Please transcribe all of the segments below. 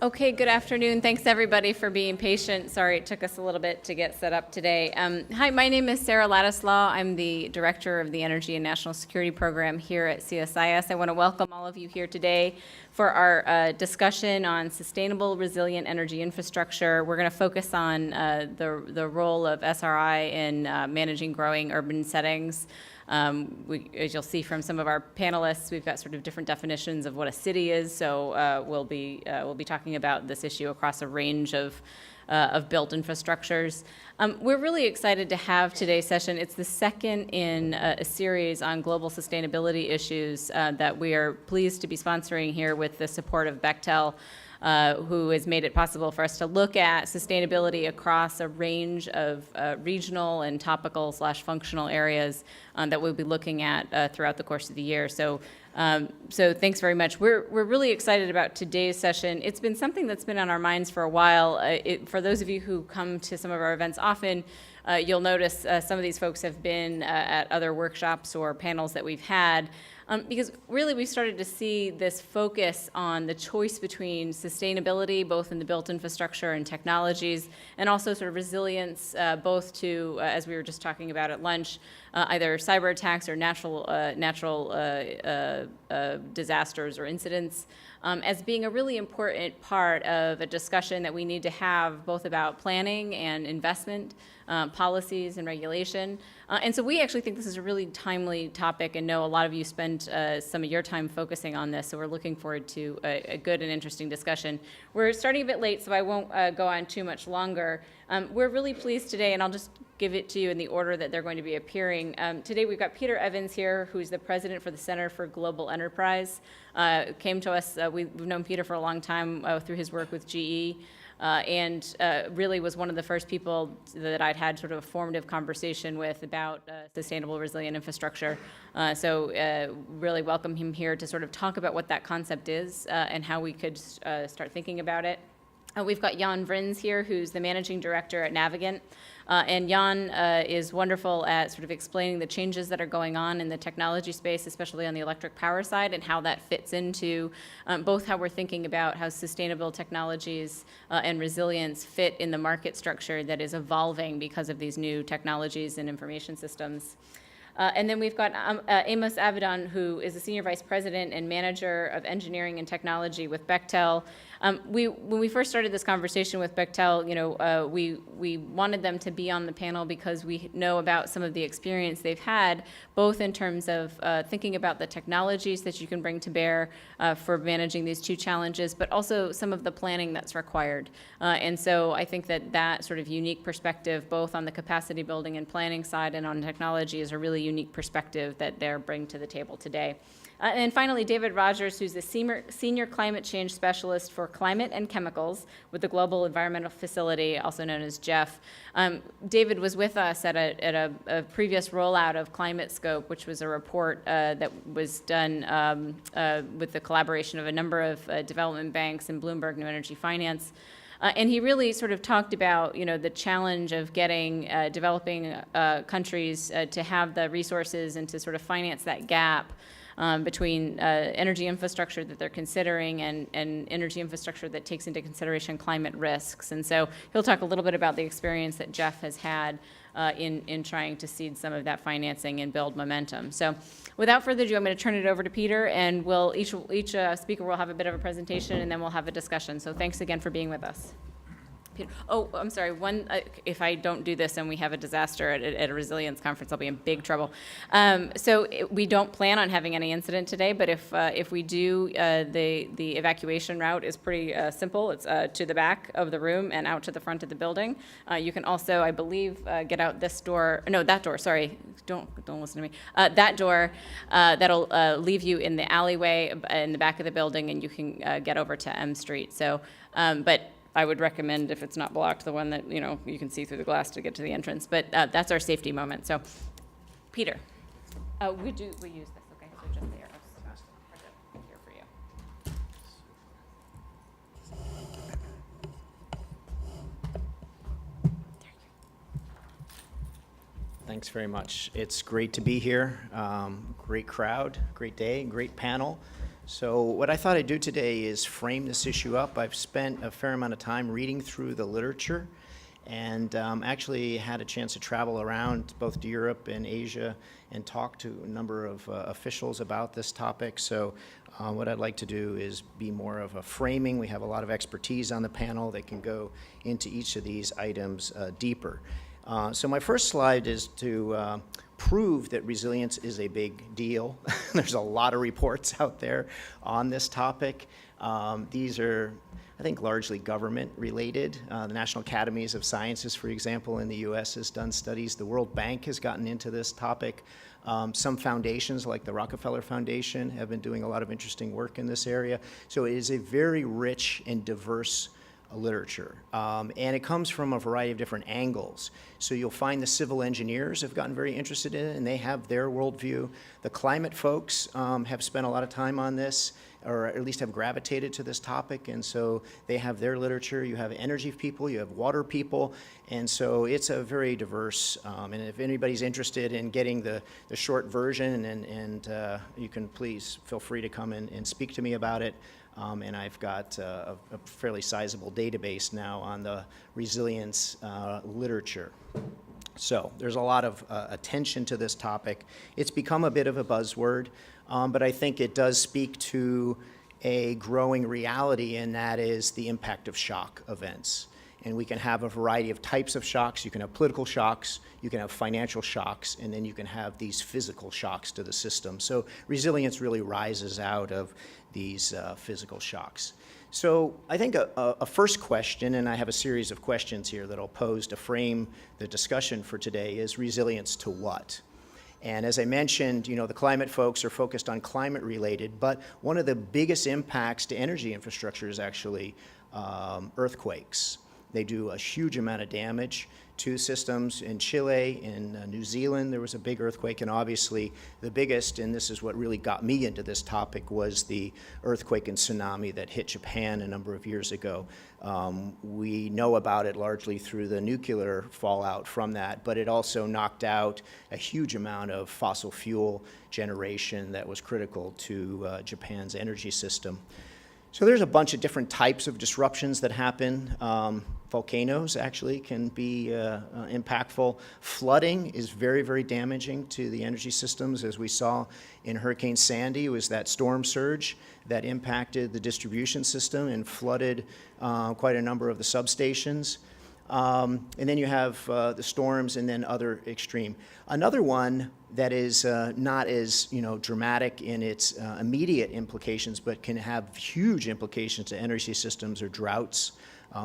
Okay, good afternoon. Thanks everybody for being patient. Sorry it took us a little bit to get set up today. Hi, my name is Sarah Ladislaw. I'm the Director of the Energy and National Security Program here at CSIS. I want to welcome all of you here today for our discussion on sustainable, resilient energy infrastructure. We're going to focus on the role of SRI in managing growing urban settings. As you'll see from some of our panelists, we've got sort of different definitions of what a city is. So we'll be talking about this issue across a range of built infrastructures. We're really excited to have today's session. It's the second in a series on global sustainability issues that we are pleased to be sponsoring here with the support of Bechtel, who has made it possible for us to look at sustainability across a range of regional and topical/functional areas that we'll be looking at throughout the course of the year. So thanks very much. We're really excited about today's session. It's been something that's been on our minds for a while. For those of you who come to some of our events often, you'll notice some of these folks have been at other workshops or panels that we've had. Because really we've started to see this focus on the choice between sustainability, both in the built infrastructure and technologies, and also sort of resilience, both to, as we were just talking about at lunch, either cyber attacks or natural disasters or incidents, as being a really important part of a discussion that we need to have both about planning and investment, policies and regulation. And so we actually think this is a really timely topic and know a lot of you spend some of your time focusing on this, so we're looking forward to a good and interesting discussion. We're starting a bit late, so I won't go on too much longer. We're really pleased today, and I'll just give it to you in the order that they're going to be appearing. Today we've got Peter Evans here, who's the president for the Center for Global Enterprise. Came to us, we've known Peter for a long time through his work with GE. And really was one of the first people that I'd had sort of a formative conversation with about sustainable, resilient infrastructure. So really welcome him here to sort of talk about what that concept is and how we could start thinking about it. We've got Jan Vrins here, who's the managing director at Navigant. And Jan is wonderful at sort of explaining the changes that are going on in the technology space, especially on the electric power side, and how that fits into both how we're thinking about how sustainable technologies and resilience fit in the market structure that is evolving because of these new technologies and information systems. And then we've got Amos Avedon, who is the Senior Vice President and Manager of Engineering and Technology with Bechtel. When we first started this conversation with Bechtel, we wanted them to be on the panel because we know about some of the experience they've had, both in terms of thinking about the technologies that you can bring to bear for managing these two challenges, but also some of the planning that's required. And so I think that sort of unique perspective, both on the capacity building and planning side and on technology, is a really unique perspective that they're bringing to the table today. And finally, David Rogers, who's the senior climate change specialist for climate and chemicals with the Global Environmental Facility, also known as GEF. David was with us at a previous rollout of Climate Scope, which was a report that was done with the collaboration of a number of development banks and Bloomberg New Energy Finance. And he really sort of talked about, the challenge of getting developing countries to have the resources and to sort of finance that gap between energy infrastructure that they're considering and energy infrastructure that takes into consideration climate risks. And so he'll talk a little bit about the experience that Jeff has had in trying to seed some of that financing and build momentum. So without further ado, I'm going to turn it over to Peter, and each speaker will have a bit of a presentation, and then we'll have a discussion. So thanks again for being with us. Oh, I'm sorry. If I don't do this and we have a disaster at a resilience conference, I'll be in big trouble. We don't plan on having any incident today, but if we do, the evacuation route is pretty simple. It's to the back of the room and out to the front of the building. You can also, I believe, get out this door. No, that door. Sorry, don't listen to me. That door that'll leave you in the alleyway in the back of the building, and you can get over to M Street. So, but I would recommend, if it's not blocked, the one that you can see through the glass to get to the entrance. But that's our safety moment. So, Peter, we use this. Okay, so just the arrows here for you. Thanks very much. It's great to be here. Great crowd, great day, great panel. So what I thought I'd do today is frame this issue up. I've spent a fair amount of time reading through the literature and actually had a chance to travel around both to Europe and Asia and talk to a number of officials about this topic. So what I'd like to do is be more of a framing. We have a lot of expertise on the panel that can go into each of these items deeper. So my first slide is to prove that resilience is a big deal. There's a lot of reports out there on this topic. These are, I think, largely government related. The National Academies of Sciences, for example, in the US has done studies. The World Bank has gotten into this topic. Some foundations like the Rockefeller Foundation have been doing a lot of interesting work in this area. So it is a very rich and diverse literature. And it comes from a variety of different angles. So you'll find the civil engineers have gotten very interested in it, and they have their worldview. The climate folks have spent a lot of time on this, or at least have gravitated to this topic, and so they have their literature. You have energy people, you have water people, and so it's a very diverse, and if anybody's interested in getting the short version, and you can please feel free to come and speak to me about it. And I've got a fairly sizable database now on the resilience literature. So there's a lot of attention to this topic. It's become a bit of a buzzword, but I think it does speak to a growing reality, and that is the impact of shock events. And we can have a variety of types of shocks. You can have political shocks, you can have financial shocks, and then you can have these physical shocks to the system. So resilience really rises out of these physical shocks. So I think a first question, and I have a series of questions here that I'll pose to frame the discussion for today, is resilience to what? And as I mentioned, you know, the climate folks are focused on climate related, but one of the biggest impacts to energy infrastructure is actually earthquakes. They do a huge amount of damage to systems. In Chile, in New Zealand, there was a big earthquake, and obviously the biggest, and this is what really got me into this topic, was the earthquake and tsunami that hit Japan a number of years ago. We know about it largely through the nuclear fallout from that, but it also knocked out a huge amount of fossil fuel generation that was critical to Japan's energy system. So there's a bunch of different types of disruptions that happen. Volcanoes actually can be impactful. Flooding is very, very damaging to the energy systems. As we saw in Hurricane Sandy, it was that storm surge that impacted the distribution system and flooded quite a number of the substations. And then you have the storms and then other extreme. Another one that is not as dramatic in its immediate implications, but can have huge implications to energy systems, are droughts.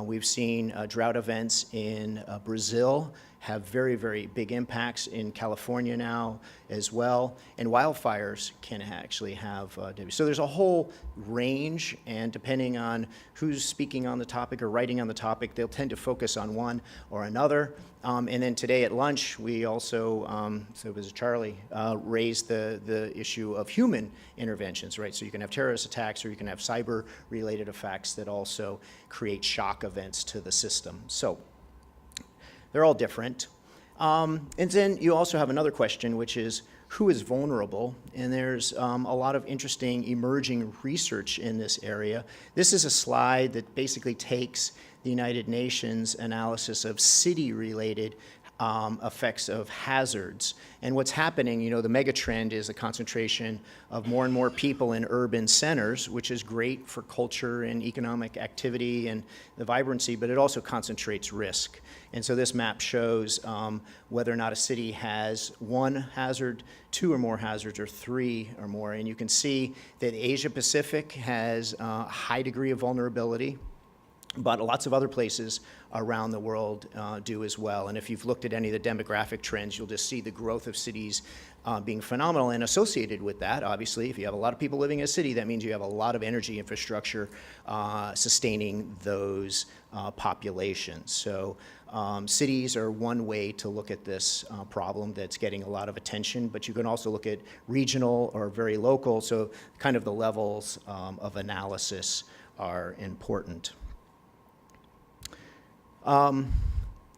We've seen drought events in Brazil have very, very big impacts in California now as well, and wildfires can actually have damage. So there's a whole range, and depending on who's speaking on the topic or writing on the topic, they'll tend to focus on one or another. And then today at lunch, we also, so it was Charlie, raised the issue of human interventions, right? So you can have terrorist attacks, or you can have cyber-related effects that also create shock events to the system. So they're all different. And then you also have another question, which is who is vulnerable? And there's a lot of interesting emerging research in this area. This is a slide that basically takes the United Nations analysis of city-related effects of hazards. And what's happening, the mega trend is the concentration of more and more people in urban centers, which is great for culture and economic activity and the vibrancy, but it also concentrates risk. And so this map shows whether or not a city has one hazard, two or more hazards, or three or more. And you can see that Asia Pacific has a high degree of vulnerability, but lots of other places around the world do as well. And if you've looked at any of the demographic trends, you'll just see the growth of cities being phenomenal. And associated with that, obviously, if you have a lot of people living in a city, that means you have a lot of energy infrastructure sustaining those populations. So cities are one way to look at this problem that's getting a lot of attention, but you can also look at regional or very local, so kind of the levels of analysis are important.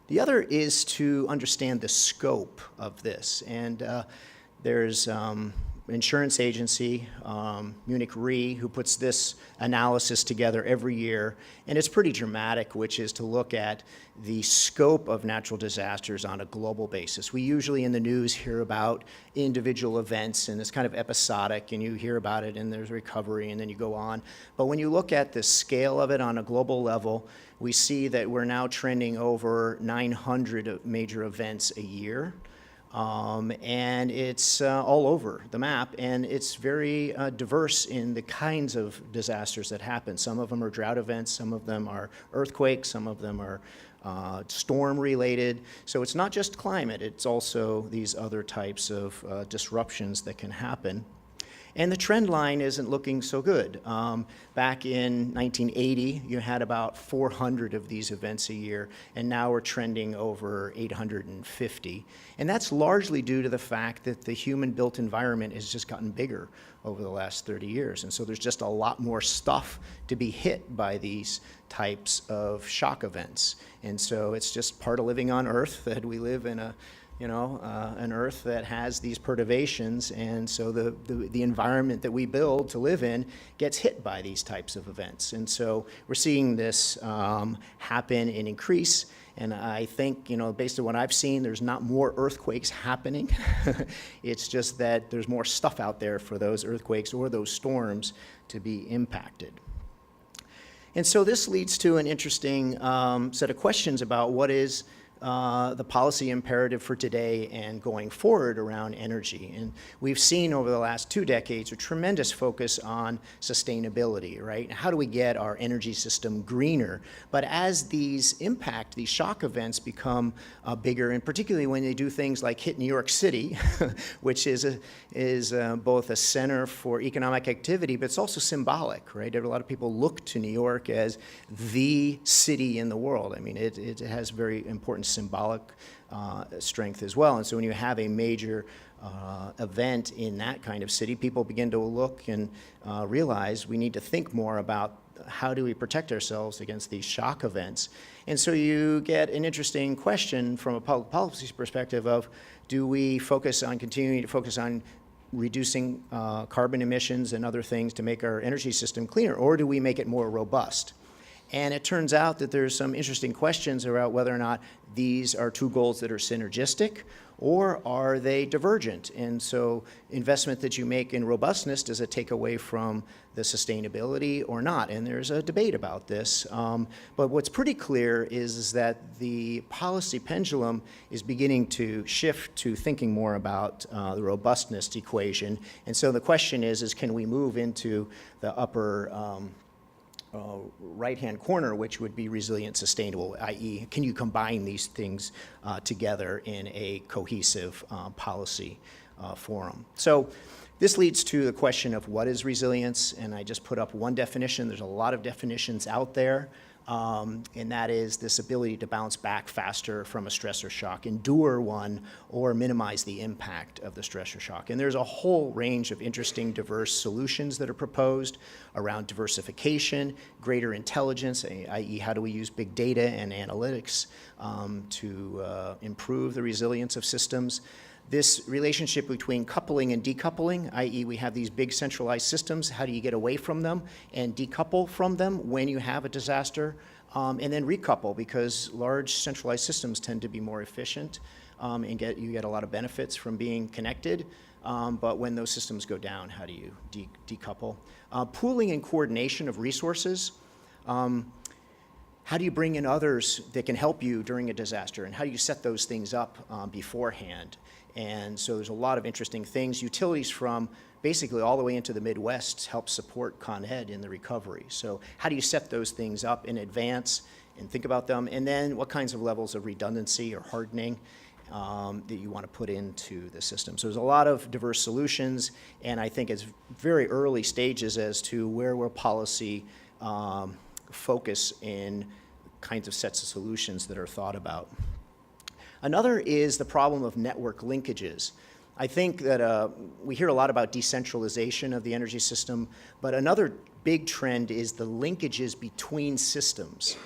The other is to understand the scope of this, and there's insurance agency, Munich Re, who puts this analysis together every year, and it's pretty dramatic, which is to look at the scope of natural disasters on a global basis. We usually in the news hear about individual events, and it's kind of episodic, and you hear about it, and there's recovery, and then you go on. But when you look at the scale of it on a global level, we see that we're now trending over 900 major events a year. And it's all over the map, and it's very diverse in the kinds of disasters that happen. Some of them are drought events, some of them are earthquakes, some of them are storm-related. So it's not just climate, it's also these other types of disruptions that can happen. And the trend line isn't looking so good. Back in 1980, you had about 400 of these events a year, and now we're trending over 850. And that's largely due to the fact that the human-built environment has just gotten bigger over the last 30 years. And so there's just a lot more stuff to be hit by these types of shock events. And so it's just part of living on Earth that we live in an Earth that has these perturbations, and so the environment that we build to live in gets hit by these types of events. And so we're seeing this happen and increase, and I think, based on what I've seen, there's not more earthquakes happening. It's just that there's more stuff out there for those earthquakes or those storms to be impacted. And so this leads to an interesting set of questions about what is the policy imperative for today and going forward around energy. And we've seen over the last 2 decades a tremendous focus on sustainability, right? How do we get our energy system greener? But as these shock events become bigger, and particularly when they do things like hit New York City, which is both a center for economic activity, but it's also symbolic, right? A lot of people look to New York as the city in the world. I mean, it has very important symbolic strength as well. And so when you have a major event in that kind of city, people begin to look and realize we need to think more about how do we protect ourselves against these shock events. And so you get an interesting question from a public policy perspective of, do we continuing to focus on reducing carbon emissions and other things to make our energy system cleaner, or do we make it more robust? And it turns out that there's some interesting questions about whether or not these are 2 goals that are synergistic, or are they divergent? And so investment that you make in robustness, does it take away from the sustainability or not? And there's a debate about this. But what's pretty clear is that the policy pendulum is beginning to shift to thinking more about the robustness equation. And so the question is can we move into the upper right-hand corner, which would be resilient, sustainable, i.e., can you combine these things together in a cohesive policy forum? So this leads to the question of what is resilience, and I just put up one definition. There's a lot of definitions out there, and that is this ability to bounce back faster from a stress or shock, endure one, or minimize the impact of the stress or shock. And there's a whole range of interesting, diverse solutions that are proposed around diversification, greater intelligence, i.e. how do we use big data and analytics to improve the resilience of systems. This relationship between coupling and decoupling, i.e. we have these big centralized systems, how do you get away from them and decouple from them when you have a disaster, and then recouple, because large centralized systems tend to be more efficient and you get a lot of benefits from being connected, but when those systems go down, how do you decouple? Pooling and coordination of resources. How do you bring in others that can help you during a disaster, and how do you set those things up beforehand? And so there's a lot of interesting things. Utilities from basically all the way into the Midwest help support Con Ed in the recovery. So how do you set those things up in advance and think about them? And then what kinds of levels of redundancy or hardening that you want to put into the system. So there's a lot of diverse solutions, and I think it's very early stages as to where will policy focus in kinds of sets of solutions that are thought about. Another is the problem of network linkages. I think that we hear a lot about decentralization of the energy system, but another big trend is the linkages between systems.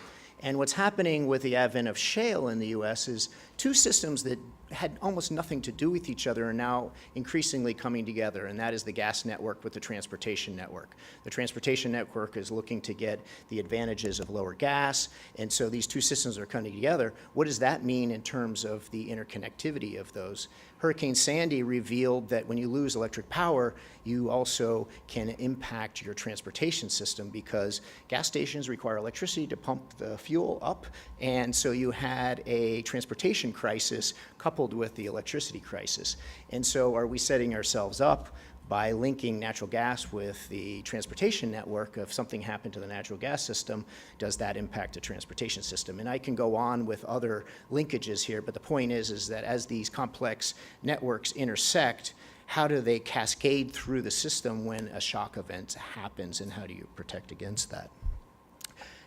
And what's happening with the advent of shale in the US is two systems that had almost nothing to do with each other are now increasingly coming together, and that is the gas network with the transportation network. The transportation network is looking to get the advantages of lower gas, and so these two systems are coming together. What does that mean in terms of the interconnectivity of those? Hurricane Sandy revealed that when you lose electric power, you also can impact your transportation system because gas stations require electricity to pump the fuel up, and so you had a transportation crisis coupled with the electricity crisis. And so are we setting ourselves up by linking natural gas with the transportation network? If something happened to the natural gas system, does that impact the transportation system? And I can go on with other linkages here, but the point is that as these complex networks intersect, how do they cascade through the system when a shock event happens, and how do you protect against that?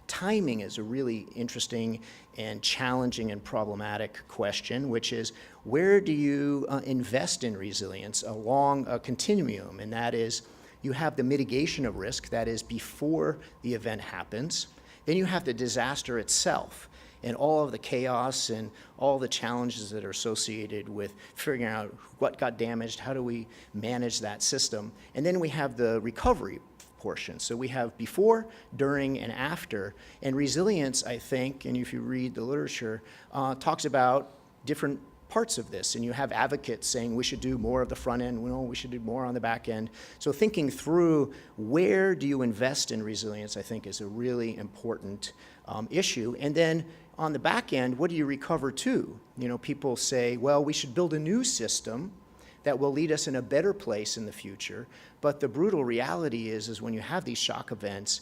Timing is a really interesting and challenging and problematic question, which is where do you invest in resilience along a continuum? And that is, you have the mitigation of risk, that is before the event happens. Then you have the disaster itself and all of the chaos and all the challenges that are associated with figuring out what got damaged, how do we manage that system. And then we have the recovery portion. So we have before, during, and after. And resilience, I think, and if you read the literature, talks about different parts of this. And you have advocates saying we should do more of the front end, we should do more on the back end. So thinking through where do you invest in resilience, I think, is a really important issue. And then on the back end, what do you recover to? You know, people say, well, we should build a new system that will lead us in a better place in the future. But the brutal reality is when you have these shock events,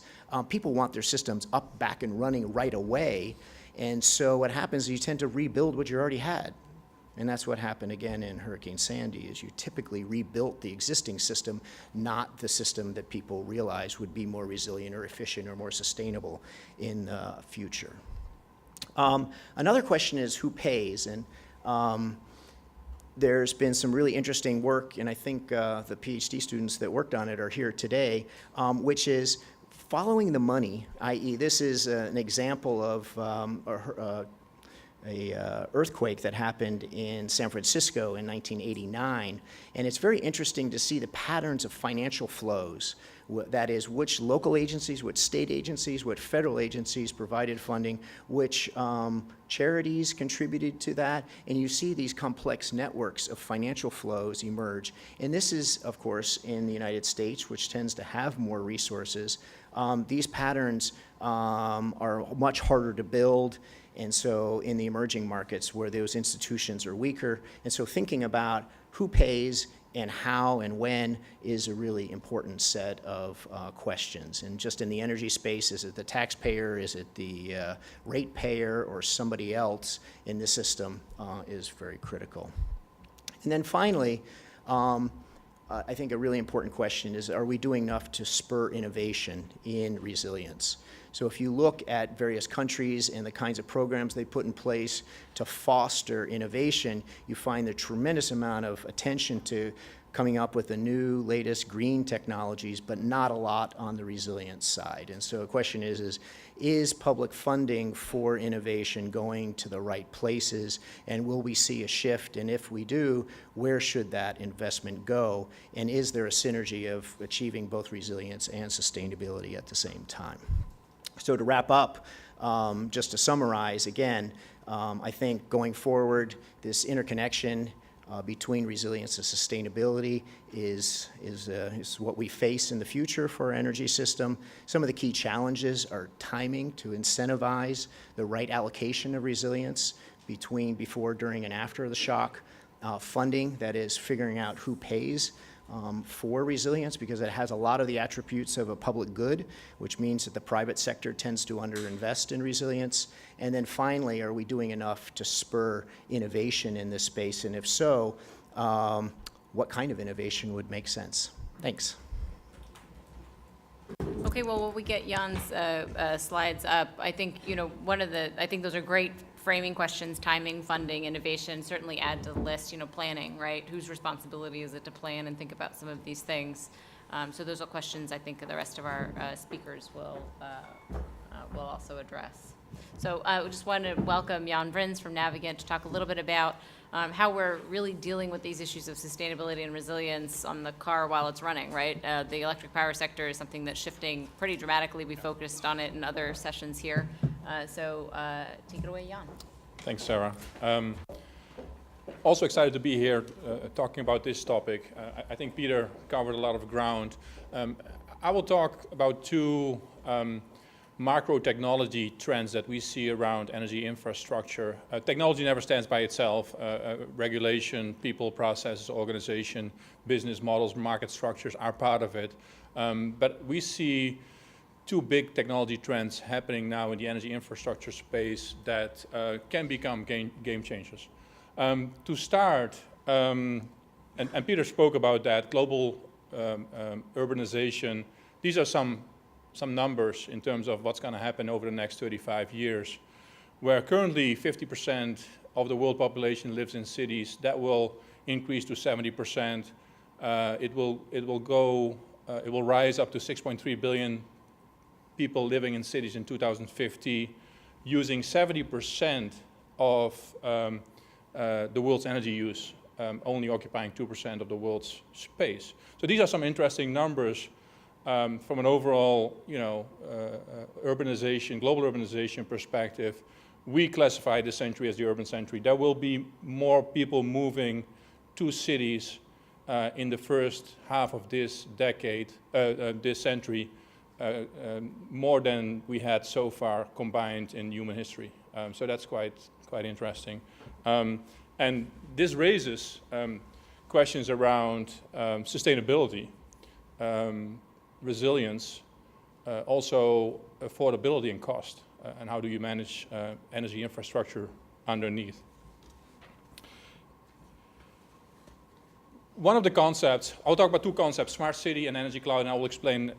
people want their systems up, back, and running right away. And so what happens is you tend to rebuild what you already had. And that's what happened again in Hurricane Sandy, is you typically rebuilt the existing system, not the system that people realized would be more resilient or efficient or more sustainable in the future. Another question is who pays? And there's been some really interesting work, and I think the PhD students that worked on it are here today, which is following the money, i.e. this is an example of a earthquake that happened in San Francisco in 1989, and it's very interesting to see the patterns of financial flows. That is, which local agencies, which state agencies, what federal agencies provided funding, which charities contributed to that, and you see these complex networks of financial flows emerge. And this is, of course, in the United States, which tends to have more resources. These patterns are much harder to build, and so in the emerging markets where those institutions are weaker. And so thinking about who pays and how and when is a really important set of questions. And just in the energy space, is it the taxpayer, is it the ratepayer, or somebody else in the system is very critical. And then finally, I think a really important question is, are we doing enough to spur innovation in resilience? So if you look at various countries and the kinds of programs they put in place to foster innovation, you find a tremendous amount of attention to coming up with the new, latest green technologies, but not a lot on the resilience side. And so the question is public funding for innovation going to the right places, and will we see a shift? And if we do, where should that investment go? And is there a synergy of achieving both resilience and sustainability at the same time? So to wrap up, just to summarize again, I think going forward, this interconnection between resilience and sustainability is what we face in the future for our energy system. Some of the key challenges are timing to incentivize the right allocation of resilience between before, during, and after the shock. Funding, that is figuring out who pays for resilience, because it has a lot of the attributes of a public good, which means that the private sector tends to underinvest in resilience. And then finally, are we doing enough to spur innovation in this space? And if so, what kind of innovation would make sense? Thanks. Okay, well, while we get Jan's slides up, I think, I think those are great framing questions: timing, funding, innovation. Certainly add to the list, planning, right? Whose responsibility is it to plan and think about some of these things? So those are questions I think the rest of our speakers will also address. So I just want to welcome Jan Vrins from Navigant to talk a little bit about how we're really dealing with these issues of sustainability and resilience on the car while it's running, right? The electric power sector is something that's shifting pretty dramatically. We focused on it in other sessions here. So take it away, Jan. Thanks, Sarah. Also excited to be here talking about this topic. I think Peter covered a lot of ground. I will talk about two macro technology trends that we see around energy infrastructure. Technology never stands by itself. Regulation, people, processes, organization, business models, market structures are part of it. But we see two big technology trends happening now in the energy infrastructure space that can become game changers. To start, and Peter spoke about that, global urbanization. These are some numbers in terms of what's going to happen over the next 35 years, where currently 50% of the world population lives in cities. That will increase to 70%. It will rise up to 6.3 billion people living in cities in 2050, using 70% of the world's energy use, only occupying 2% of the world's space. So these are some interesting numbers from an overall, urbanization, global urbanization perspective. We classify this century as the urban century. There will be more people moving to cities in the first half of this decade, this century, more than we had so far combined in human history. So that's quite interesting. And this raises questions around sustainability, resilience, also affordability and cost, and how do you manage energy infrastructure underneath. One of the concepts, I'll talk about two concepts, smart city and energy cloud, and I will explain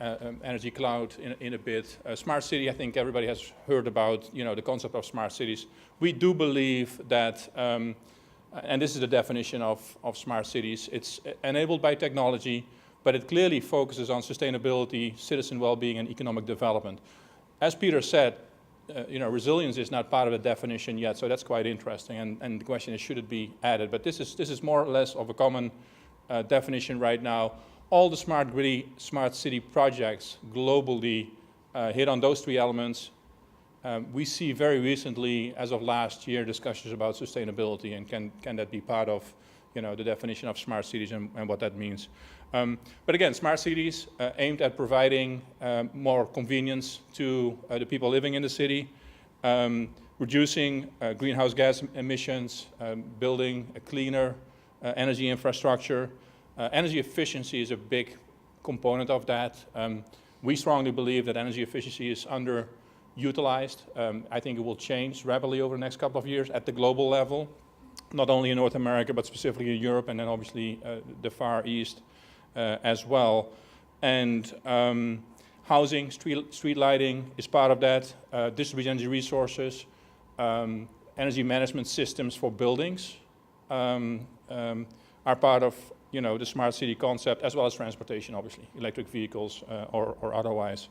energy cloud in a bit. Smart city, I think everybody has heard about, the concept of smart cities. We do believe that, and this is the definition of smart cities, it's enabled by technology, but it clearly focuses on sustainability, citizen well-being, and economic development. As Peter said, resilience is not part of the definition yet, so that's quite interesting, and the question is, should it be added? But this is more or less of a common definition right now. All the smart city projects globally hit on those three elements. We see very recently, as of last year, discussions about sustainability, and can that be part of the definition of smart cities and what that means. But again, smart cities aimed at providing more convenience to the people living in the city, reducing greenhouse gas emissions, building a cleaner energy infrastructure. Energy efficiency is a big component of that. We strongly believe that energy efficiency is underutilized. I think it will change rapidly over the next couple of years at the global level, not only in North America, but specifically in Europe, and then obviously the Far East as well. And housing, street lighting is part of that. Distributed energy resources, energy management systems for buildings are part of the smart city concept, as well as transportation, obviously, electric vehicles or otherwise.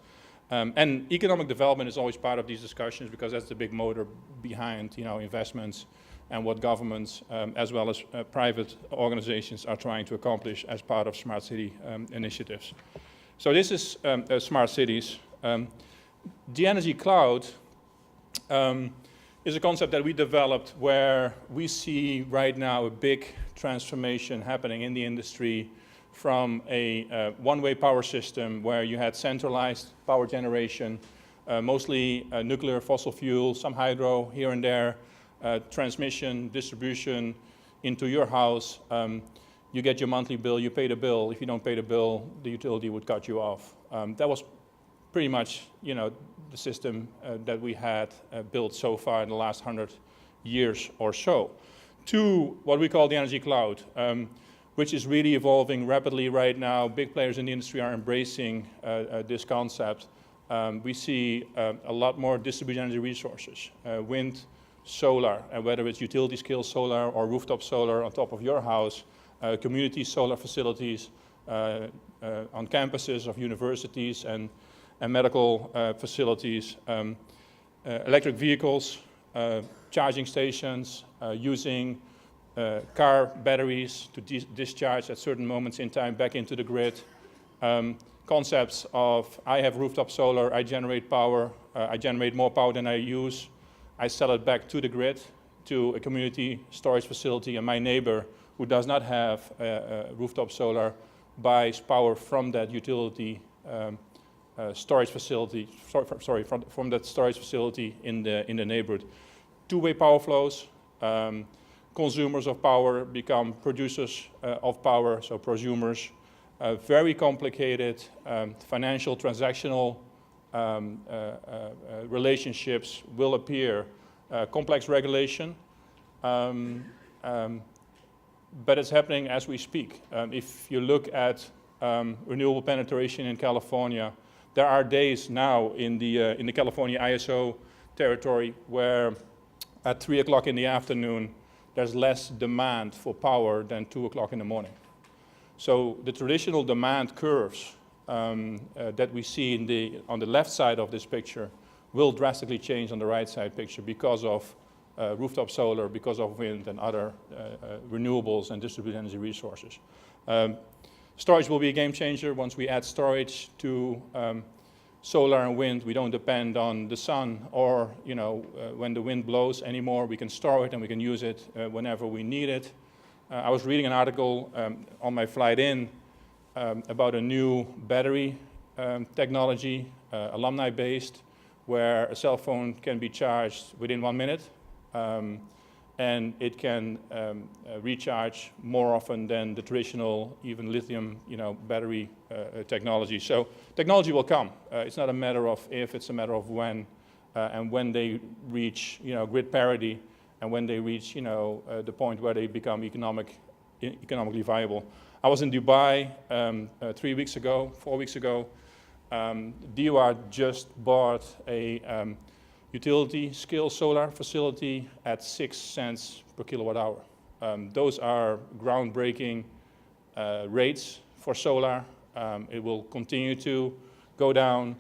And economic development is always part of these discussions because that's the big motor behind investments and what governments as well as private organizations are trying to accomplish as part of smart city initiatives. So this is smart cities. The energy cloud is a concept that we developed where we see right now a big transformation happening in the industry from a one-way power system where you had centralized power generation, mostly nuclear, fossil fuel, some hydro here and there, transmission, distribution into your house. You get your monthly bill, you pay the bill. If you don't pay the bill, the utility would cut you off. That was pretty much the system that we had built so far in the last 100 years or so. To what we call the energy cloud, which is really evolving rapidly right now. Big players in the industry are embracing this concept. We see a lot more distributed energy resources, wind, solar, and whether it's utility scale solar or rooftop solar on top of your house, community solar facilities on campuses of universities and medical facilities. electric vehicles, charging stations, using car batteries to discharge at certain moments in time back into the grid. Concepts of, I have rooftop solar, I generate power, I generate more power than I use, I sell it back to the grid, to a community storage facility, and my neighbor who does not have rooftop solar buys power from that utility storage facility, from that storage facility in the neighborhood. Two-way power flows. Consumers of power become producers of power, so prosumers. Very complicated financial transactional relationships will appear. Complex regulation, but it's happening as we speak. If you look at renewable penetration in California, there are days now in the California ISO territory where at 3 o'clock in the afternoon, there's less demand for power than 2 o'clock in the morning. So the traditional demand curves that we see on the left side of this picture will drastically change on the right side picture because of rooftop solar, because of wind and other renewables and distributed energy resources. Storage will be a game changer. Once we add storage to solar and wind, we don't depend on the sun or when the wind blows anymore. We can store it and we can use it whenever we need it. I was reading an article on my flight in about a new battery technology, alumni-based, where a cell phone can be charged within 1 minute, and it can recharge more often than the traditional, even lithium, battery technology. So technology will come. It's not a matter of if, it's a matter of when, and when they reach, grid parity, and when they reach, the point where they become economically viable. I was in Dubai 4 weeks ago. DUR just bought a utility scale solar facility at 6 cents per kilowatt hour. Those are groundbreaking rates for solar. It will continue to go down,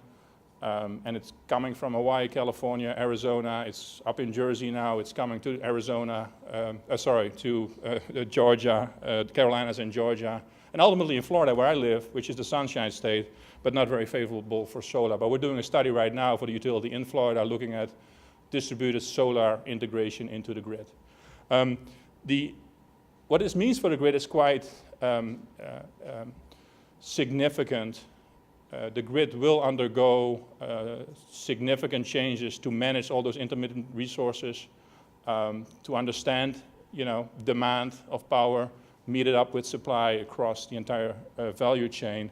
and it's coming from Hawaii, California, Arizona. It's up in Jersey now. It's coming to Arizona, to Georgia, Carolinas and Georgia, and ultimately in Florida, where I live, which is the Sunshine State, but not very favorable for solar. But we're doing a study right now for the utility in Florida looking at distributed solar integration into the grid. What this means for the grid is quite significant. The grid will undergo significant changes to manage all those intermittent resources, to understand, demand of power, meet it up with supply across the entire value chain.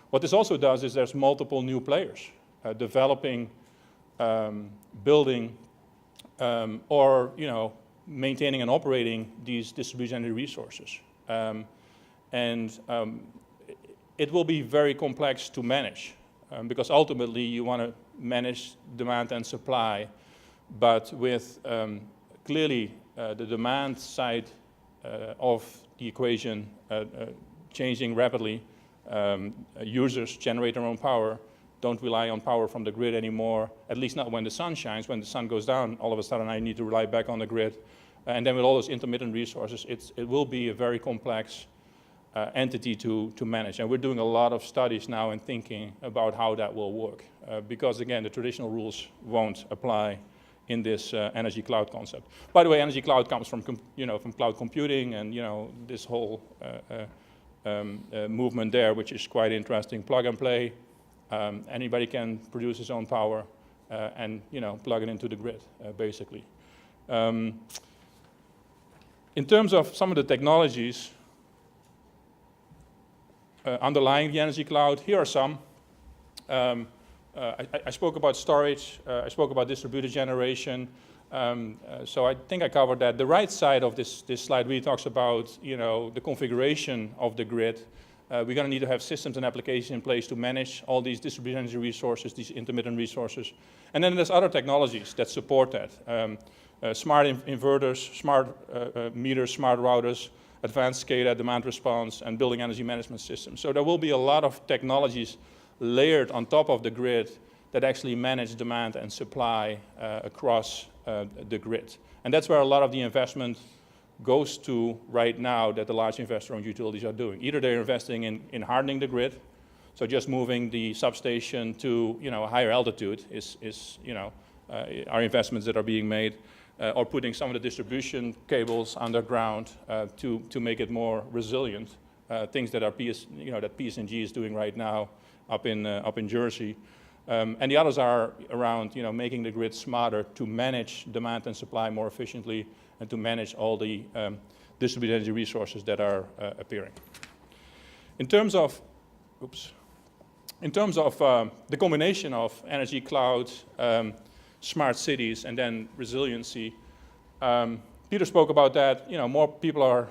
What this also does is there's multiple new players developing, building, or maintaining and operating these distributed energy resources, it will be very complex to manage because ultimately you want to manage demand and supply, but with clearly the demand side of the equation changing rapidly. Users generate their own power, don't rely on power from the grid anymore, at least not when the sun shines. When the sun goes down, all of a sudden I need to rely back on the grid. And then with all those intermittent resources, it will be a very complex entity to manage. And we're doing a lot of studies now and thinking about how that will work. Because again, the traditional rules won't apply in this energy cloud concept. By the way, energy cloud comes from from cloud computing and this whole movement there, which is quite interesting. Plug and play. Anybody can produce his own power and plug it into the grid, basically. In terms of some of the technologies underlying the energy cloud, here are some. I spoke about storage. I spoke about distributed generation. So I think I covered that. The right side of this slide really talks about the configuration of the grid. We're going to need to have systems and applications in place to manage all these distributed energy resources, these intermittent resources. And then there's other technologies that support that. Smart inverters, smart meters, smart routers, advanced SCADA, demand response, and building energy management systems. So there will be a lot of technologies layered on top of the grid that actually manage demand and supply across the grid. And that's where a lot of the investment goes to right now that the large investor-owned utilities are doing. Either they're investing in hardening the grid, so just moving the substation to a higher altitude are investments that are being made, or putting some of the distribution cables underground to make it more resilient. Things that that PS&G is doing right now up in Jersey, and the others are around making the grid smarter to manage demand and supply more efficiently, and to manage all the distributed energy resources that are appearing. In terms of the combination of energy cloud, smart cities, and then resiliency, Peter spoke about that. More people are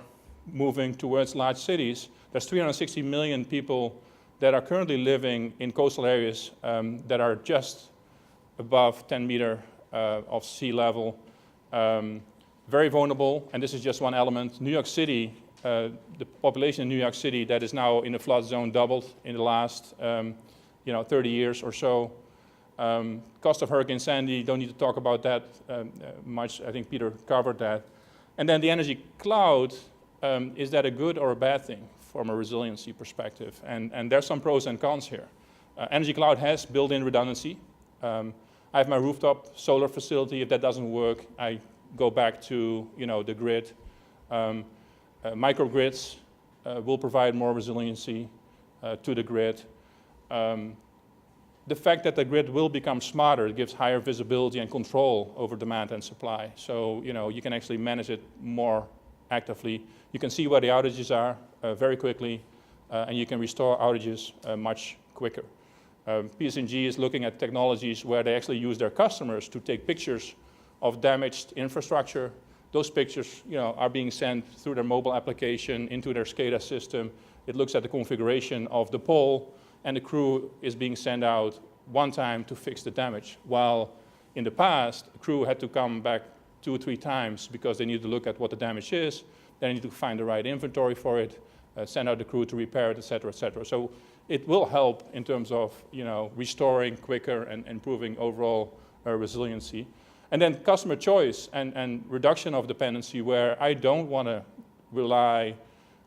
moving towards large cities. There's 360 million people that are currently living in coastal areas that are just above 10 meters of sea level. Very vulnerable, and this is just one element. New York City, the population in New York City that is now in the flood zone doubled in the last 30 years or so. Cost of Hurricane Sandy, don't need to talk about that much. I think Peter covered that. And then the energy cloud, is that a good or a bad thing from a resiliency perspective? And there's some pros and cons here. Energy cloud has built-in redundancy. I have my rooftop solar facility. If that doesn't work, I go back to the grid. Microgrids will provide more resiliency to the grid. The fact that the grid will become smarter gives higher visibility and control over demand and supply. So you can actually manage it more actively. You can see where the outages are very quickly, and you can restore outages much quicker. PS&G is looking at technologies where they actually use their customers to take pictures of damaged infrastructure. Those pictures are being sent through their mobile application into their SCADA system. It looks at the configuration of the pole, and the crew is being sent out one time to fix the damage. While in the past, the crew had to come back 2 or 3 times because they need to look at what the damage is. They need to find the right inventory for it, send out the crew to repair it, et cetera, et cetera. So it will help in terms of restoring quicker and improving overall resiliency. And then customer choice and reduction of dependency, where I don't want to rely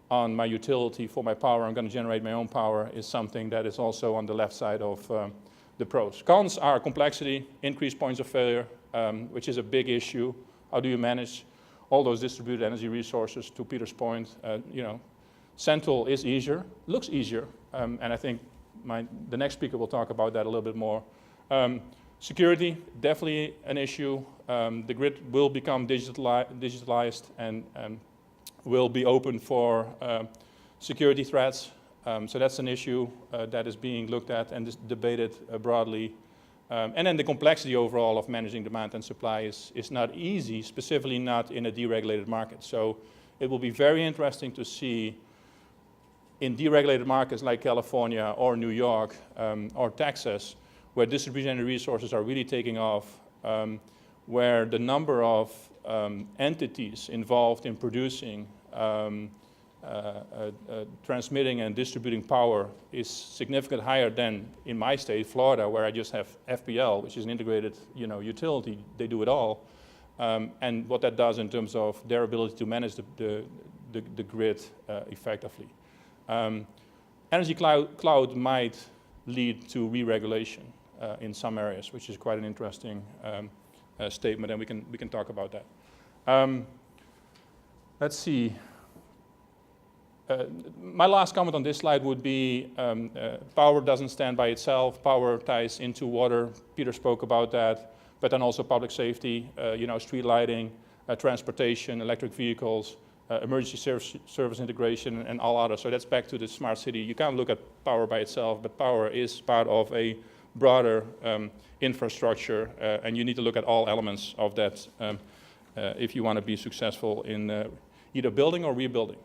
on my utility for my power. I'm going to generate my own power, is something that is also on the left side of the pros. Cons are complexity, increased points of failure, which is a big issue. How do you manage all those distributed energy resources? To Peter's point, central is easier, looks easier, and I think the next speaker will talk about that a little bit more. Security, definitely an issue. The grid will become digitalized and will be open for security threats. So that's an issue that is being looked at and debated broadly. And then the complexity overall of managing demand and supply is not easy, specifically not in a deregulated market. So it will be very interesting to see in deregulated markets like California or New York or Texas, where distributed energy resources are really taking off, where the number of entities involved in producing, transmitting and distributing power is significantly higher than in my state, Florida, where I just have FPL, which is an integrated utility. They do it all. And what that does in terms of their ability to manage the grid effectively. Energy cloud might lead to re-regulation in some areas, which is quite an interesting statement, and we can talk about that. Let's see. My last comment on this slide would be power doesn't stand by itself. Power ties into water. Peter spoke about that, but then also public safety, street lighting, transportation, electric vehicles, emergency service integration, and all others. So that's back to the smart city. You can't look at power by itself, but power is part of a broader infrastructure, and you need to look at all elements of that if you want to be successful in either building or rebuilding.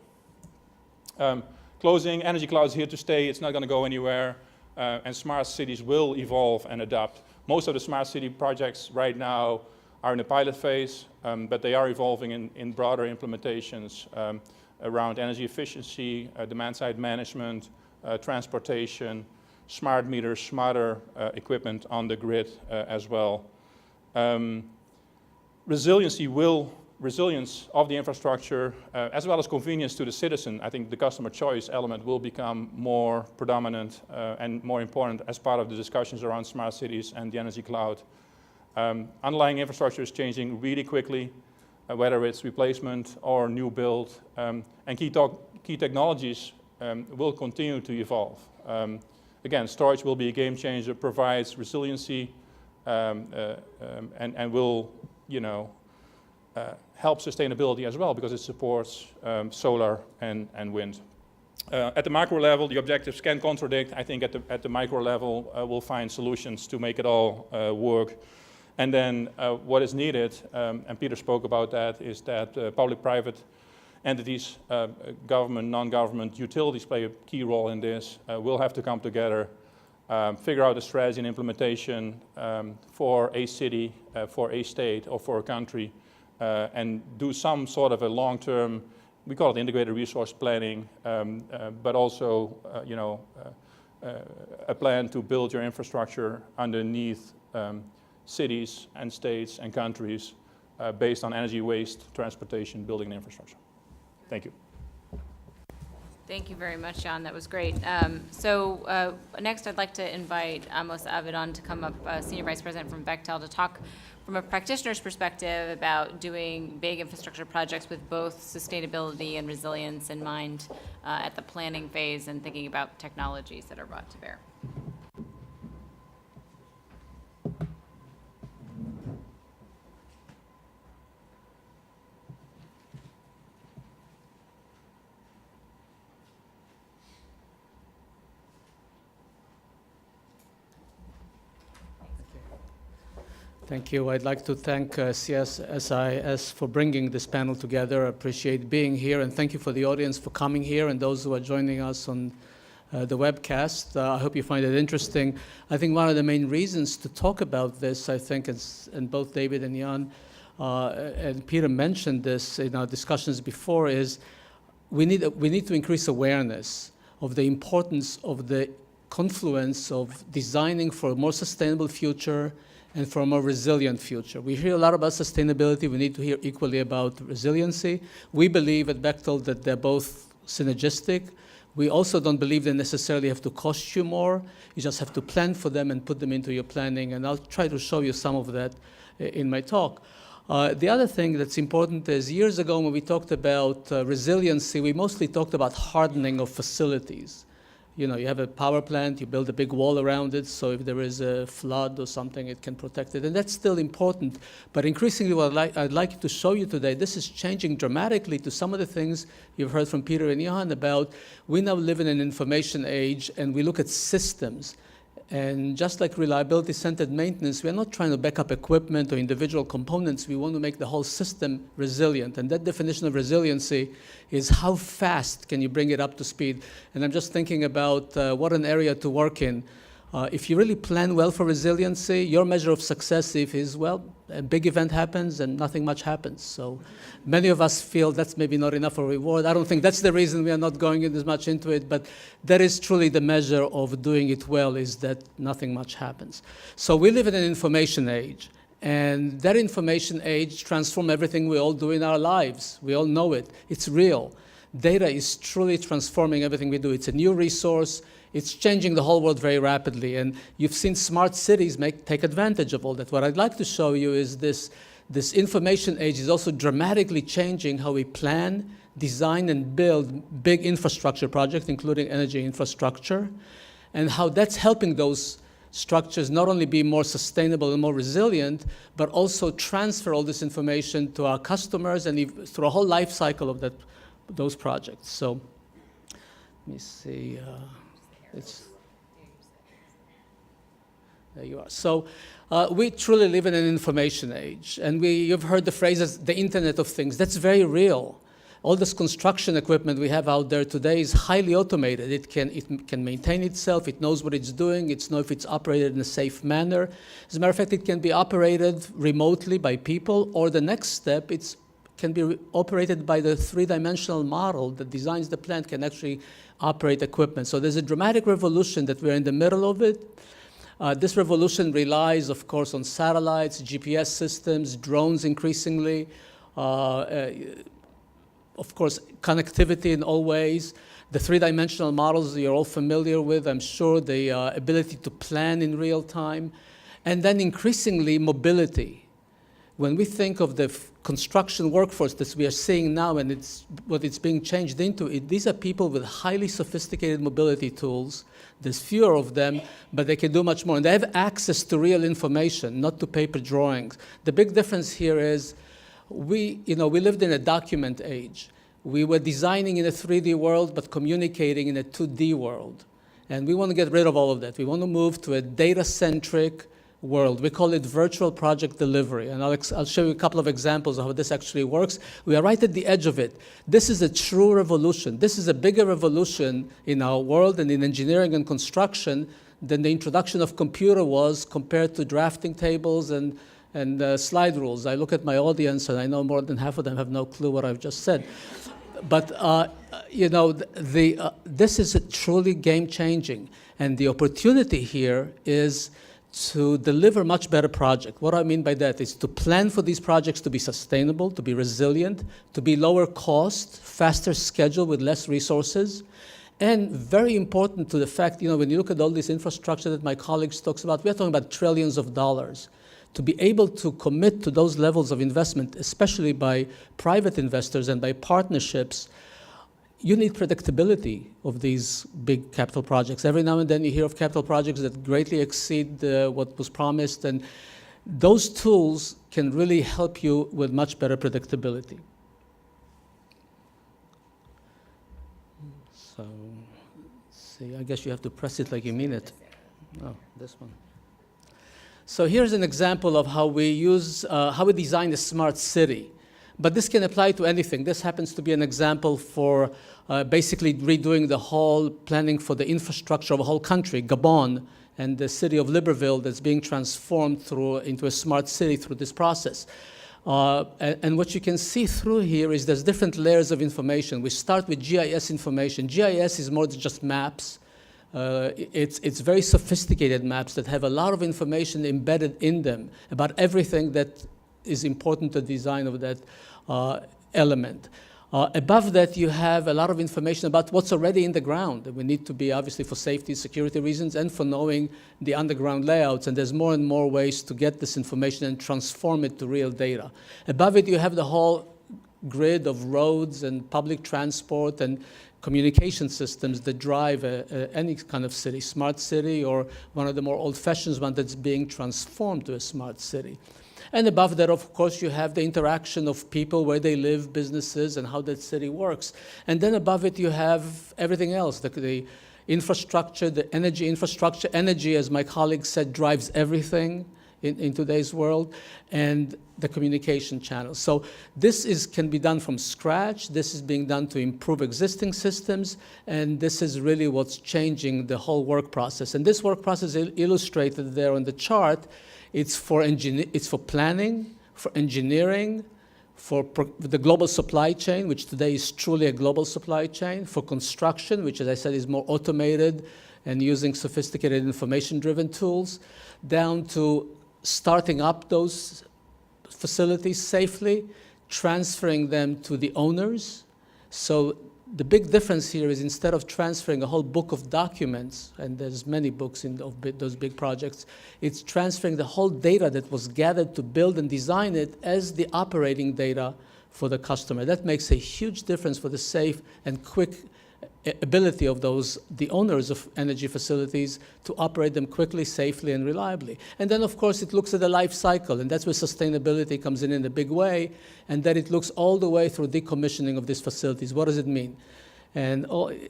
Closing, energy cloud is here to stay. It's not going to go anywhere, and smart cities will evolve and adapt. Most of the smart city projects right now are in the pilot phase, but they are evolving in broader implementations around energy efficiency, demand-side management, transportation, smart meters, smarter equipment on the grid as well. Resilience of the infrastructure, as well as convenience to the citizen, I think the customer choice element will become more predominant and more important as part of the discussions around smart cities and the energy cloud. Underlying infrastructure is changing really quickly, whether it's replacement or new build, and key technologies will continue to evolve. Again, storage will be a game changer, provides resiliency, and will, help sustainability as well, because it supports solar and wind. At the macro level, the objectives can contradict. I think at the micro level, we'll find solutions to make it all work. And then what is needed, and Peter spoke about that, is that public-private entities, government, non-government, utilities play a key role in this. We'll have to come together, figure out a strategy and implementation for a city, for a state, or for a country, and do some sort of a long-term, we call it integrated resource planning, but also, a plan to build your infrastructure underneath cities and states and countries based on energy waste, transportation, building, and infrastructure. Thank you. Thank you very much, Jan. That was great. Next, I'd like to invite Amos Avedon to come up, Senior Vice President from Bechtel, to talk from a practitioner's perspective about doing big infrastructure projects with both sustainability and resilience in mind at the planning phase and thinking about technologies that are brought to bear. Thank you. I'd like to thank CSIS for bringing this panel together. I appreciate being here, and thank you for the audience for coming here and those who are joining us on the webcast. I hope you find it interesting. I think one of the main reasons to talk about this, I think, and both David and Jan and Peter mentioned this in our discussions before, is we need to increase awareness of the importance of the confluence of designing for a more sustainable future and for a more resilient future. We hear a lot about sustainability. We need to hear equally about resiliency. We believe at Bechtel that they're both synergistic. We also don't believe they necessarily have to cost you more. You just have to plan for them and put them into your planning, and I'll try to show you some of that in my talk. The other thing that's important is years ago when we talked about resiliency, we mostly talked about hardening of facilities. You have a power plant, you build a big wall around it, so if there is a flood or something, it can protect it. And that's still important. But increasingly, what I'd like to show you today, this is changing dramatically to some of the things you've heard from Peter and Jan about. We now live in an information age, and we look at systems. And just like reliability-centered maintenance, we're not trying to back up equipment or individual components. We want to make the whole system resilient. And that definition of resiliency is how fast can you bring it up to speed. And I'm just thinking about what an area to work in. If you really plan well for resiliency, your measure of success is, well, a big event happens and nothing much happens. So many of us feel that's maybe not enough of a reward. I don't think that's the reason we are not going in as much into it, but that is truly the measure of doing it well, is that nothing much happens. So we live in an information age, and that information age transforms everything we all do in our lives. We all know it. It's real. Data is truly transforming everything we do. It's a new resource. It's changing the whole world very rapidly, and you've seen smart cities take advantage of all that. What I'd like to show you is this information age is also dramatically changing how we plan, design, and build big infrastructure projects, including energy infrastructure, and how that's helping those structures not only be more sustainable and more resilient, but also transfer all this information to our customers and through a whole life cycle of those projects. So let me see. There you are. So we truly live in an information age, and you've heard the phrases, the Internet of Things. That's very real. All this construction equipment we have out there today is highly automated. It can maintain itself. It knows what it's doing. It knows if it's operated in a safe manner. As a matter of fact, it can be operated remotely by people, or the next step, it's can be operated by the three-dimensional model that designs the plant can actually operate equipment. So there's a dramatic revolution that we're in the middle of it. This revolution relies, of course, on satellites, GPS systems, drones increasingly, of course, connectivity in all ways. The three-dimensional models you're all familiar with, I'm sure, the ability to plan in real time, and then increasingly mobility. When we think of the construction workforce that we are seeing now and what it's being changed into, these are people with highly sophisticated mobility tools. There's fewer of them, but they can do much more. And they have access to real information, not to paper drawings. The big difference here is we lived in a document age. We were designing in a 3D world, but communicating in a 2D world. And we want to get rid of all of that. We want to move to a data-centric world. We call it virtual project delivery. And I'll show you a couple of examples of how this actually works. We are right at the edge of it. This is a true revolution. This is a bigger revolution in our world and in engineering and construction than the introduction of computer was compared to drafting tables and slide rules. I look at my audience and I know more than half of them have no clue what I've just said. But this is truly game-changing. And the opportunity here is to deliver much better project. What I mean by that is to plan for these projects to be sustainable, to be resilient, to be lower cost, faster schedule with less resources, and very important to the fact, when you look at all this infrastructure that my colleagues talks about, we're talking about trillions of dollars. To be able to commit to those levels of investment, especially by private investors and by partnerships, you need predictability of these big capital projects. Every now and then you hear of capital projects that greatly exceed what was promised, and those tools can really help you with much better predictability. So, see, I guess you have to press it like you mean it. Oh, this one. So here's an example of how we design a smart city. But this can apply to anything. This happens to be an example for basically redoing the whole planning for the infrastructure of a whole country, Gabon, and the city of Libreville that's being transformed into a smart city through this process. And what you can see through here is there's different layers of information. We start with GIS information. GIS is more than just maps. It's very sophisticated maps that have a lot of information embedded in them about everything that is important to the design of that element. Above that, you have a lot of information about what's already in the ground. We need to be, obviously, for safety, security reasons, and for knowing the underground layouts. And there's more and more ways to get this information and transform it to real data. Above it, you have the whole grid of roads and public transport and communication systems that drive any kind of city, smart city, or one of the more old-fashioned ones that's being transformed to a smart city. And above that, of course, you have the interaction of people, where they live, businesses, and how that city works. And then above it, you have everything else, the infrastructure, the energy infrastructure. Energy, as my colleague said, drives everything in today's world, and the communication channels. So this can be done from scratch. This is being done to improve existing systems, and this is really what's changing the whole work process. And this work process is illustrated there on the chart. It's for planning, for engineering, for the global supply chain, which today is truly a global supply chain, for construction, which, as I said, is more automated and using sophisticated information-driven tools, down to starting up those facilities safely, transferring them to the owners. So the big difference here is, instead of transferring a whole book of documents, and there's many books of those big projects, it's transferring the whole data that was gathered to build and design it as the operating data for the customer. That makes a huge difference for the safe and quick ability of the owners of energy facilities to operate them quickly, safely, and reliably. And then, of course, it looks at the life cycle, and that's where sustainability comes in a big way, and that it looks all the way through decommissioning of these facilities. What does it mean? And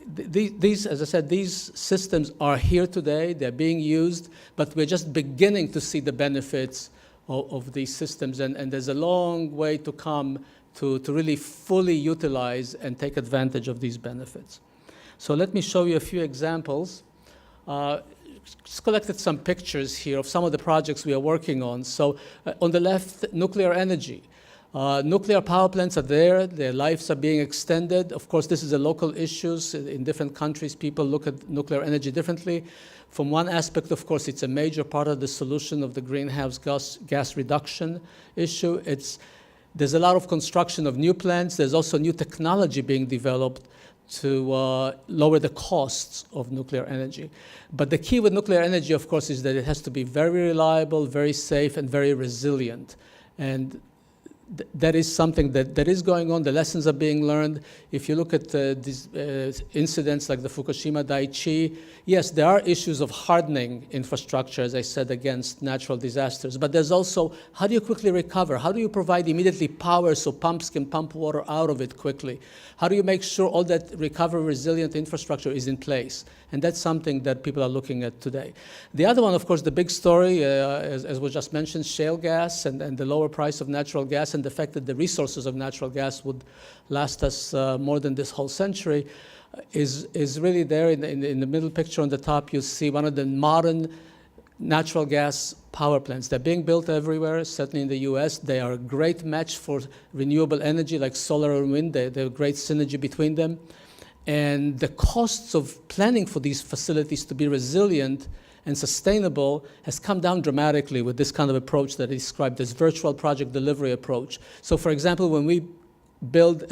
these, as I said, these systems are here today. They're being used, but we're just beginning to see the benefits of these systems, and there's a long way to come to really fully utilize and take advantage of these benefits. So let me show you a few examples. Just collected some pictures here of some of the projects we are working on. So on the left, nuclear energy. Nuclear power plants are there. Their lives are being extended. Of course, this is a local issue. In different countries, people look at nuclear energy differently. From one aspect, of course, it's a major part of the solution of the greenhouse gas reduction issue. There's a lot of construction of new plants. There's also new technology being developed to lower the costs of nuclear energy. But the key with nuclear energy, of course, is that it has to be very reliable, very safe, and very resilient. And that is something that is going on. The lessons are being learned. If you look at these incidents like the Fukushima Daiichi, yes, there are issues of hardening infrastructure, as I said, against natural disasters. But there's also, how do you quickly recover? How do you provide immediately power so pumps can pump water out of it quickly? How do you make sure all that recovery resilient infrastructure is in place? And that's something that people are looking at today. The other one, of course, the big story, as was just mentioned, shale gas and the lower price of natural gas and the fact that the resources of natural gas would last us more than this whole century is really there in the middle picture on the top. You see one of the modern natural gas power plants. They're being built everywhere, certainly in the US. They are a great match for renewable energy like solar and wind. They're a great synergy between them. And the costs of planning for these facilities to be resilient and sustainable has come down dramatically with this kind of approach that I described, this virtual project delivery approach. So for example, when we build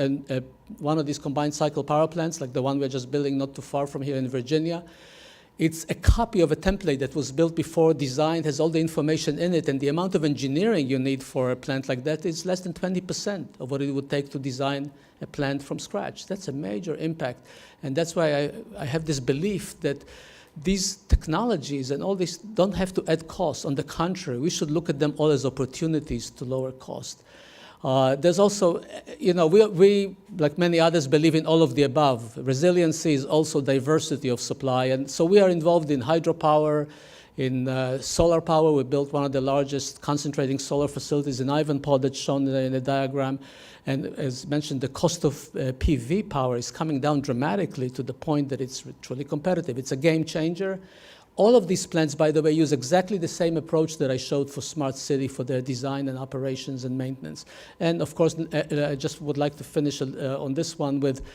one of these combined cycle power plants, like the one we're just building not too far from here in Virginia, it's a copy of a template that was built before, designed, has all the information in it, and the amount of engineering you need for a plant like that is less than 20% of what it would take to design a plant from scratch. That's a major impact. And that's why I have this belief that these technologies and all this don't have to add costs. On the contrary, we should look at them all as opportunities to lower cost. There's also, we, like many others, believe in all of the above. Resiliency is also diversity of supply. And so we are involved in hydropower, in solar power. We built one of the largest concentrating solar facilities in Ivanpah that's shown in the diagram. And as mentioned, the cost of PV power is coming down dramatically to the point that it's truly competitive. It's a game changer. All of these plants, by the way, use exactly the same approach that I showed for Smart City for their design and operations and maintenance. And of course, I just would like to finish on this one with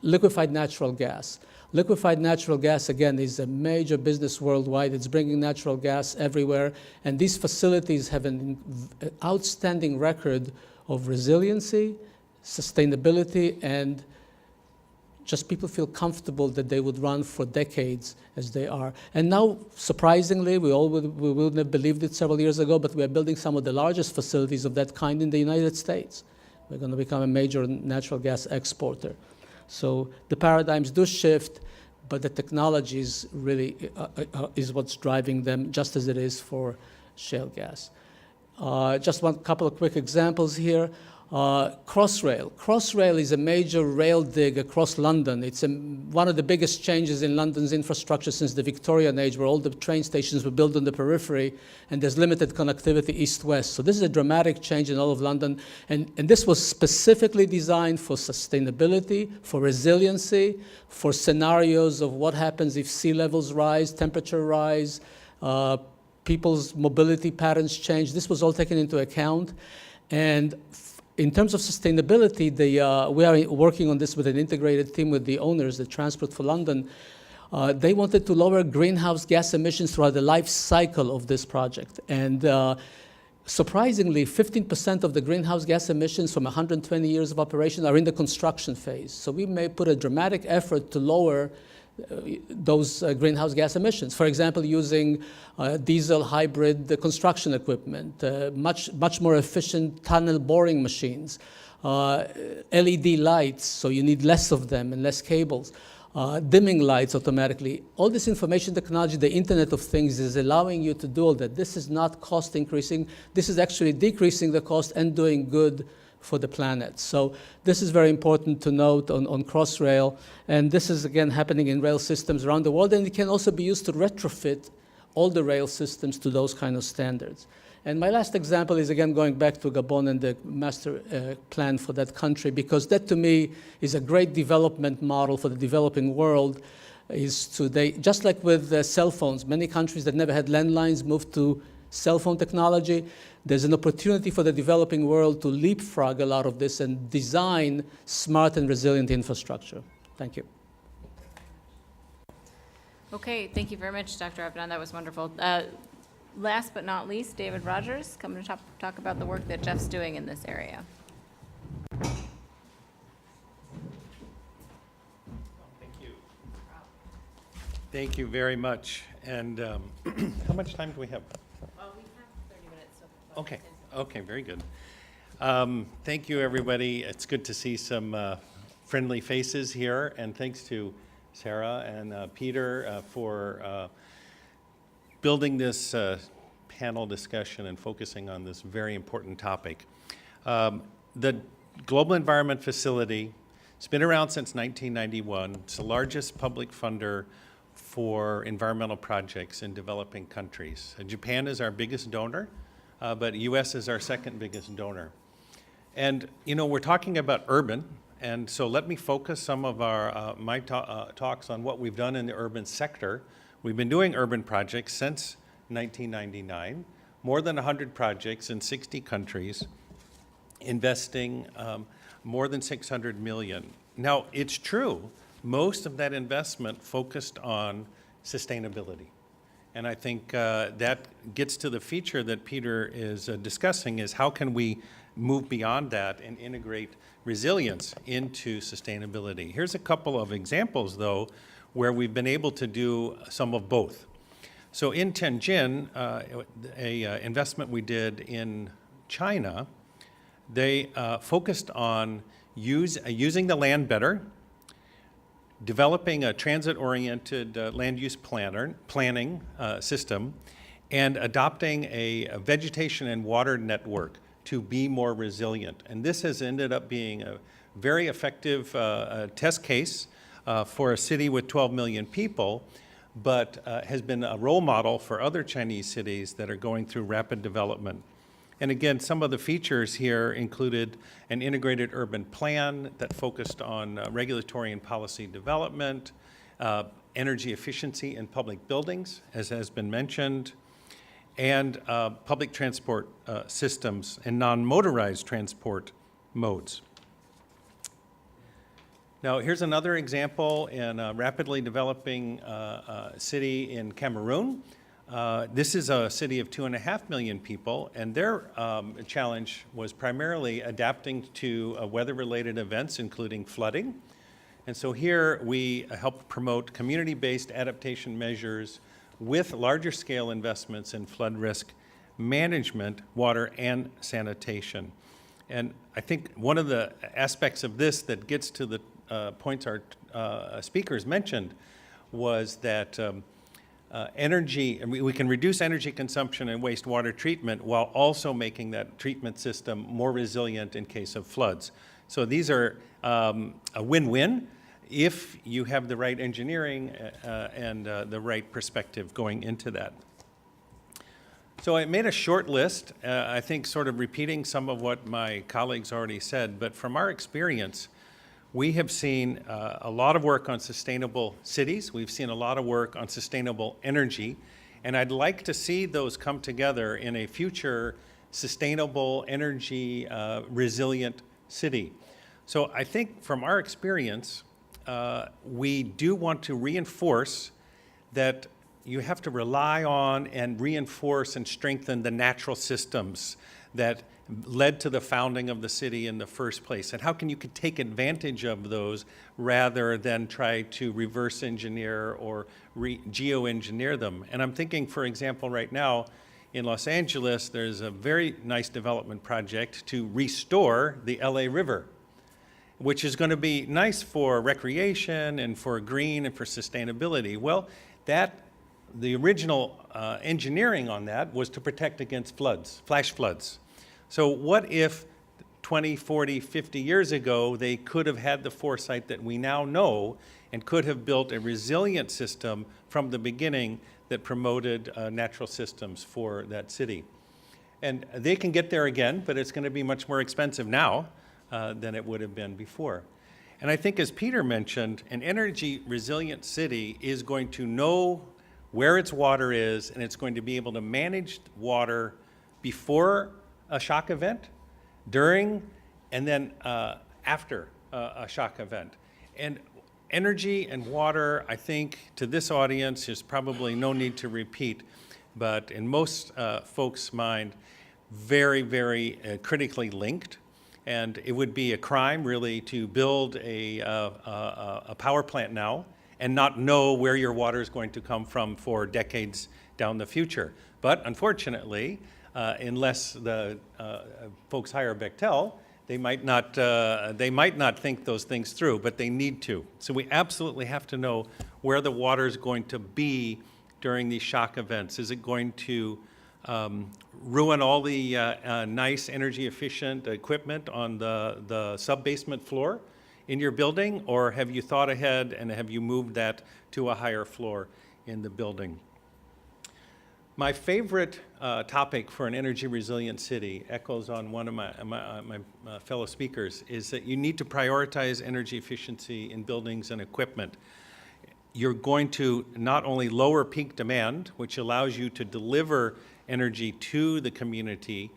liquefied natural gas. Liquefied natural gas, again, is a major business worldwide. It's bringing natural gas everywhere. And these facilities have an outstanding record of resiliency, sustainability, and just people feel comfortable that they would run for decades as they are. And now, surprisingly, we wouldn't have believed it several years ago, but we are building some of the largest facilities of that kind in the United States. We're going to become a major natural gas exporter. So the paradigms do shift, but the technologies really is what's driving them, just as it is for shale gas. Just one couple of quick examples here. Crossrail. Crossrail is a major rail dig across London. It's one of the biggest changes in London's infrastructure since the Victorian age, where all the train stations were built on the periphery and there's limited connectivity east-west. So this is a dramatic change in all of London. And this was specifically designed for sustainability, for resiliency, for scenarios of what happens if sea levels rise, temperature rise, people's mobility patterns change. This was all taken into account. And in terms of sustainability, we are working on this with an integrated team with the owners, the Transport for London. They wanted to lower greenhouse gas emissions throughout the life cycle of this project. And surprisingly, 15% of the greenhouse gas emissions from 120 years of operation are in the construction phase. So we may put a dramatic effort to lower those greenhouse gas emissions. For example, using diesel hybrid construction equipment, much more efficient tunnel boring machines, LED lights, so you need less of them and less cables, dimming lights automatically. All this information technology, the Internet of Things, is allowing you to do all that. This is not cost increasing. This is actually decreasing the cost and doing good for the planet. So this is very important to note on Crossrail. And this is, again, happening in rail systems around the world. And it can also be used to retrofit all the rail systems to those kind of standards. And my last example is, again, going back to Gabon and the master plan for that country, because that, to me, is a great development model for the developing world. Just like with cell phones, many countries that never had landlines moved to cell phone technology. There's an opportunity for the developing world to leapfrog a lot of this and design smart and resilient infrastructure. Thank you. Okay, thank you very much, Dr. Avedon. That was wonderful. Last but not least, David Rogers, coming to talk about the work that Jeff's doing in this area. Thank you very much. And how much time do we have? Well, we have 30 minutes. Okay. Okay, very good. Thank you, everybody. It's good to see some friendly faces here, and thanks to Sarah and Peter for building this panel discussion and focusing on this very important topic. The Global Environment Facility has been around since 1991. It's the largest public funder for environmental projects in developing countries. Japan is our biggest donor, but U.S. is our second biggest donor. And, you know, we're talking about urban, and so let me focus some of my talks on what we've done in the urban sector. We've been doing urban projects since 1999, more than 100 projects in 60 countries, investing more than 600 million. Now, it's true, most of that investment focused on sustainability. And I think that gets to the feature that Peter is discussing, is how can we move beyond that and integrate resilience into sustainability. Here's a couple of examples, though, where we've been able to do some of both. So in Tianjin, a investment we did in China, they focused on using the land better, developing a transit-oriented land use planning system, and adopting a vegetation and water network to be more resilient. And this has ended up being a very effective test case for a city with 12 million people, but has been a role model for other Chinese cities that are going through rapid development. And again, some of the features here included an integrated urban plan that focused on regulatory and policy development, energy efficiency in public buildings, as has been mentioned, and public transport systems and non-motorized transport modes. Now, here's another example in a rapidly developing city in Cameroon. This is a city of 2.5 million people, and their challenge was primarily adapting to weather-related events, including flooding. And so here we help promote community-based adaptation measures with larger scale investments in flood risk management, water, and sanitation. And I think one of the aspects of this that gets to the points our speakers mentioned was that energy, we can reduce energy consumption and wastewater treatment while also making that treatment system more resilient in case of floods. So these are a win-win if you have the right engineering and the right perspective going into that. So I made a short list, I think sort of repeating some of what my colleagues already said, but from our experience, we have seen a lot of work on sustainable cities. We've seen a lot of work on sustainable energy. And I'd like to see those come together in a future sustainable energy resilient city. So I think from our experience, we do want to reinforce that you have to rely on and reinforce and strengthen the natural systems that led to the founding of the city in the first place, and how can you take advantage of those rather than try to reverse engineer or geoengineer them. And I'm thinking, for example, right now in Los Angeles, there's a very nice development project to restore the LA River, which is going to be nice for recreation and for green and for sustainability. Well, the original engineering on that was to protect against floods, flash floods. So what if 20, 40, 50 years ago, they could have had the foresight that we now know and could have built a resilient system from the beginning that promoted natural systems for that city. And they can get there again, but it's going to be much more expensive now than it would have been before. And I think, as Peter mentioned, an energy resilient city is going to know where its water is, and it's going to be able to manage water before a shock event, during, and then after a shock event. And energy and water, I think, to this audience, is probably no need to repeat, but in most folks' mind, very, very critically linked. And it would be a crime, really, to build a power plant now and not know where your water is going to come from for decades down the future. But unfortunately, unless the folks hire Bechtel, they might not think those things through, but they need to. So we absolutely have to know where the water is going to be during these shock events. Is it going to ruin all the nice energy efficient equipment on the sub-basement floor in your building, or have you thought ahead and have you moved that to a higher floor in the building? My favorite topic for an energy resilient city echoes on one of my fellow speakers, is that you need to prioritize energy efficiency in buildings and equipment. You're going to not only lower peak demand, which allows you to deliver energy to the community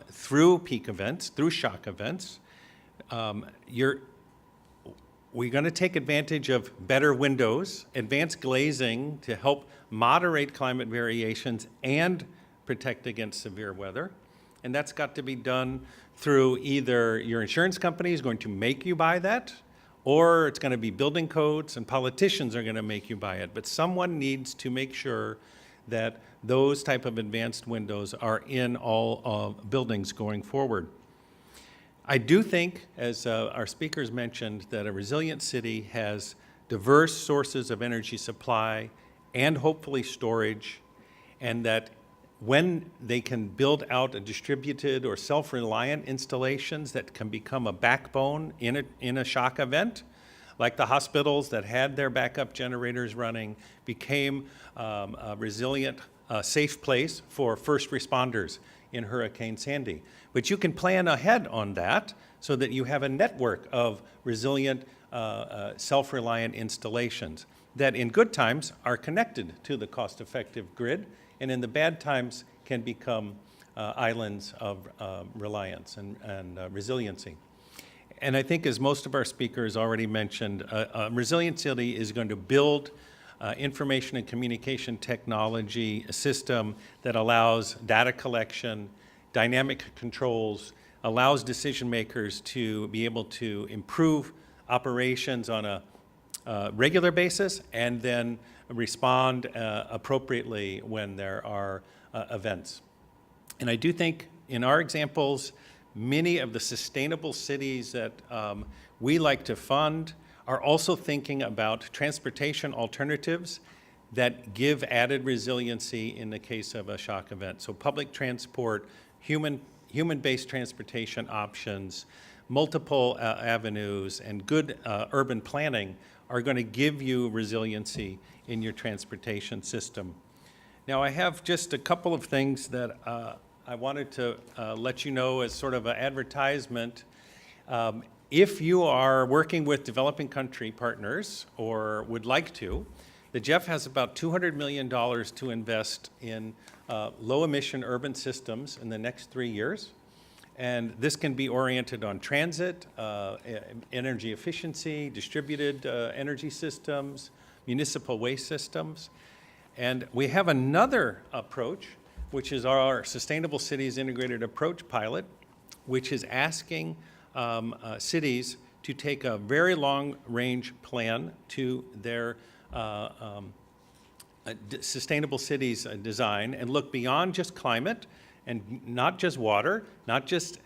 through peak events, through shock events. We're going to take advantage of better windows, advanced glazing to help moderate climate variations and protect against severe weather. And that's got to be done through either your insurance company is going to make you buy that, or it's going to be building codes and politicians are going to make you buy it. But someone needs to make sure that those type of advanced windows are in all buildings going forward. I do think, as our speakers mentioned, that a resilient city has diverse sources of energy supply and hopefully storage, and that when they can build out a distributed or self-reliant installations that can become a backbone in a shock event, like the hospitals that had their backup generators running, became a resilient, safe place for first responders in Hurricane Sandy. But you can plan ahead on that so that you have a network of resilient, self-reliant installations that in good times are connected to the cost-effective grid, and in the bad times can become islands of reliance and resiliency. And I think, as most of our speakers already mentioned, a resilient city is going to build information and communication technology system that allows data collection, dynamic controls, allows decision makers to be able to improve operations on a regular basis and then respond appropriately when there are events. And I do think in our examples, many of the sustainable cities that we like to fund are also thinking about transportation alternatives that give added resiliency in the case of a shock event. So public transport, human-based transportation options, multiple avenues, and good urban planning are going to give you resiliency in your transportation system. Now, I have just a couple of things that I wanted to let you know as sort of an advertisement. If you are working with developing country partners or would like to, the Jeff has about $200 million to invest in low-emission urban systems in the next 3 years. And this can be oriented on transit, energy efficiency, distributed energy systems, municipal waste systems. And we have another approach, which is our Sustainable Cities Integrated Approach pilot, which is asking cities to take a very long-range plan to their sustainable cities design and look beyond just climate and not just water, not just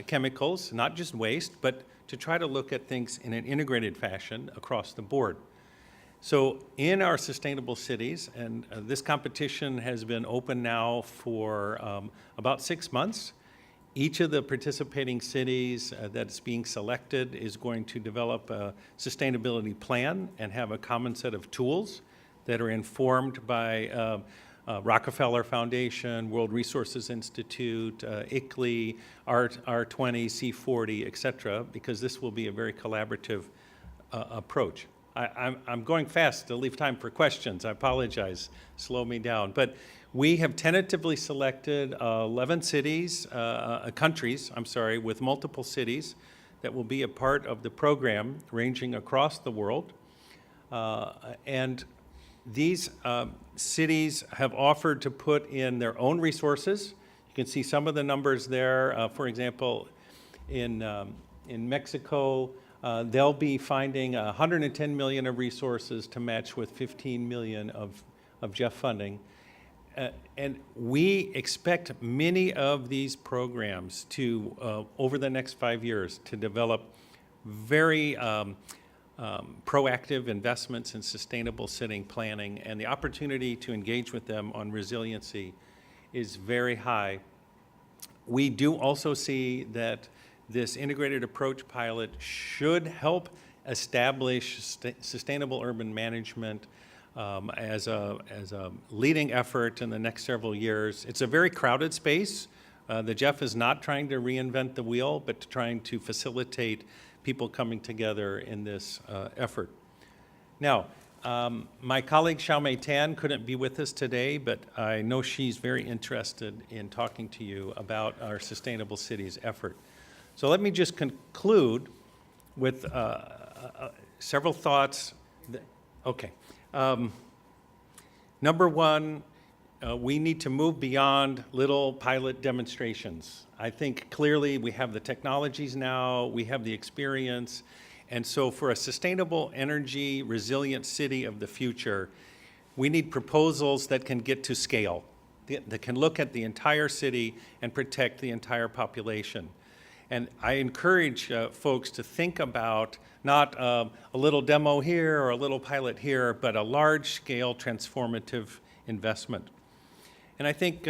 chemicals, not just waste, but to try to look at things in an integrated fashion across the board. So in our sustainable cities, and this competition has been open now for about 6 months, each of the participating cities that's being selected is going to develop a sustainability plan and have a common set of tools that are informed by Rockefeller Foundation, World Resources Institute, ICLEI, R20, C40, et cetera, because this will be a very collaborative approach. I'm going fast to leave time for questions. I apologize. Slow me down. But we have tentatively selected 11 countries, with multiple cities that will be a part of the program ranging across the world. And these cities have offered to put in their own resources. You can see some of the numbers there. For example, in Mexico, they'll be finding 110 million of resources to match with 15 million of JEF funding. And we expect many of these programs to, over the next 5 years, to develop very proactive investments in sustainable city planning, and the opportunity to engage with them on resiliency is very high. We do also see that this integrated approach pilot should help establish sustainable urban management as a leading effort in the next several years. It's a very crowded space. The JEF is not trying to reinvent the wheel, but trying to facilitate people coming together in this effort. Now, my colleague Xiaomei Tan couldn't be with us today, but I know she's very interested in talking to you about our Sustainable Cities effort. So let me just conclude with several thoughts. Okay. Number one, we need to move beyond little pilot demonstrations. I think clearly we have the technologies now, we have the experience, and so for a sustainable energy resilient city of the future, we need proposals that can get to scale, that can look at the entire city and protect the entire population. And I encourage folks to think about not a little demo here or a little pilot here, but a large-scale transformative investment. And I think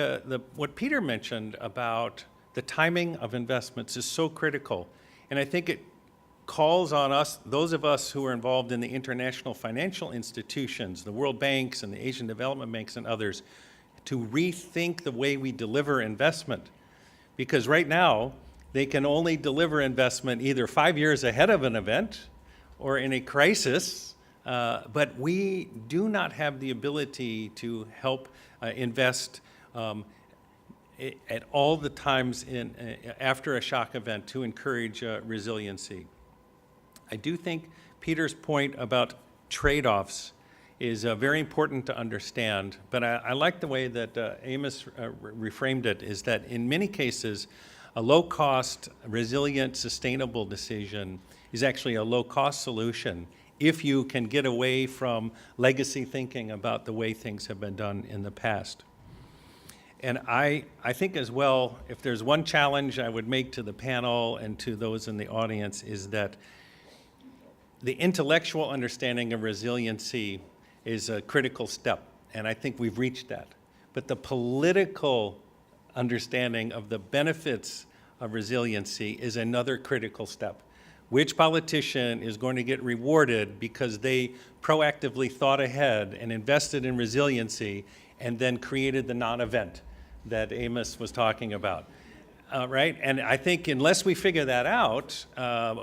what Peter mentioned about the timing of investments is so critical. And I think it calls on us, those of us who are involved in the international financial institutions, the World Banks and the Asian Development Banks and others, to rethink the way we deliver investment. Because right now, they can only deliver investment either 5 years ahead of an event or in a crisis, but we do not have the ability to help invest at all the times after a shock event to encourage resiliency. I do think Peter's point about trade-offs is very important to understand, but I like the way that Amos reframed it, is that in many cases, a low-cost, resilient, sustainable decision is actually a low-cost solution if you can get away from legacy thinking about the way things have been done in the past. And I think as well, if there's one challenge I would make to the panel and to those in the audience, is that the intellectual understanding of resiliency is a critical step, and I think we've reached that. But the political understanding of the benefits of resiliency is another critical step. Which politician is going to get rewarded because they proactively thought ahead and invested in resiliency and then created the non-event that Amos was talking about, right? And I think unless we figure that out,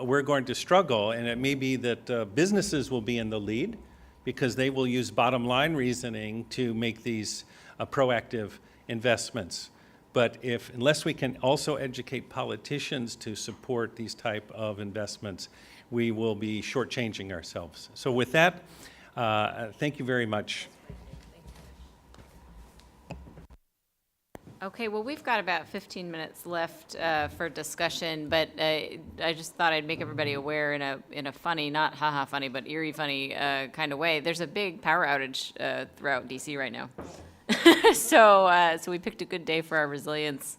we're going to struggle, and it may be that businesses will be in the lead because they will use bottom line reasoning to make these proactive investments. But unless we can also educate politicians to support these type of investments, we will be shortchanging ourselves. So with that, thank you very much. Okay, well, we've got about 15 minutes left for discussion, but I just thought I'd make everybody aware in a funny, not haha funny, but eerie funny kind of way. There's a big power outage throughout DC right now. So we picked a good day for our resilience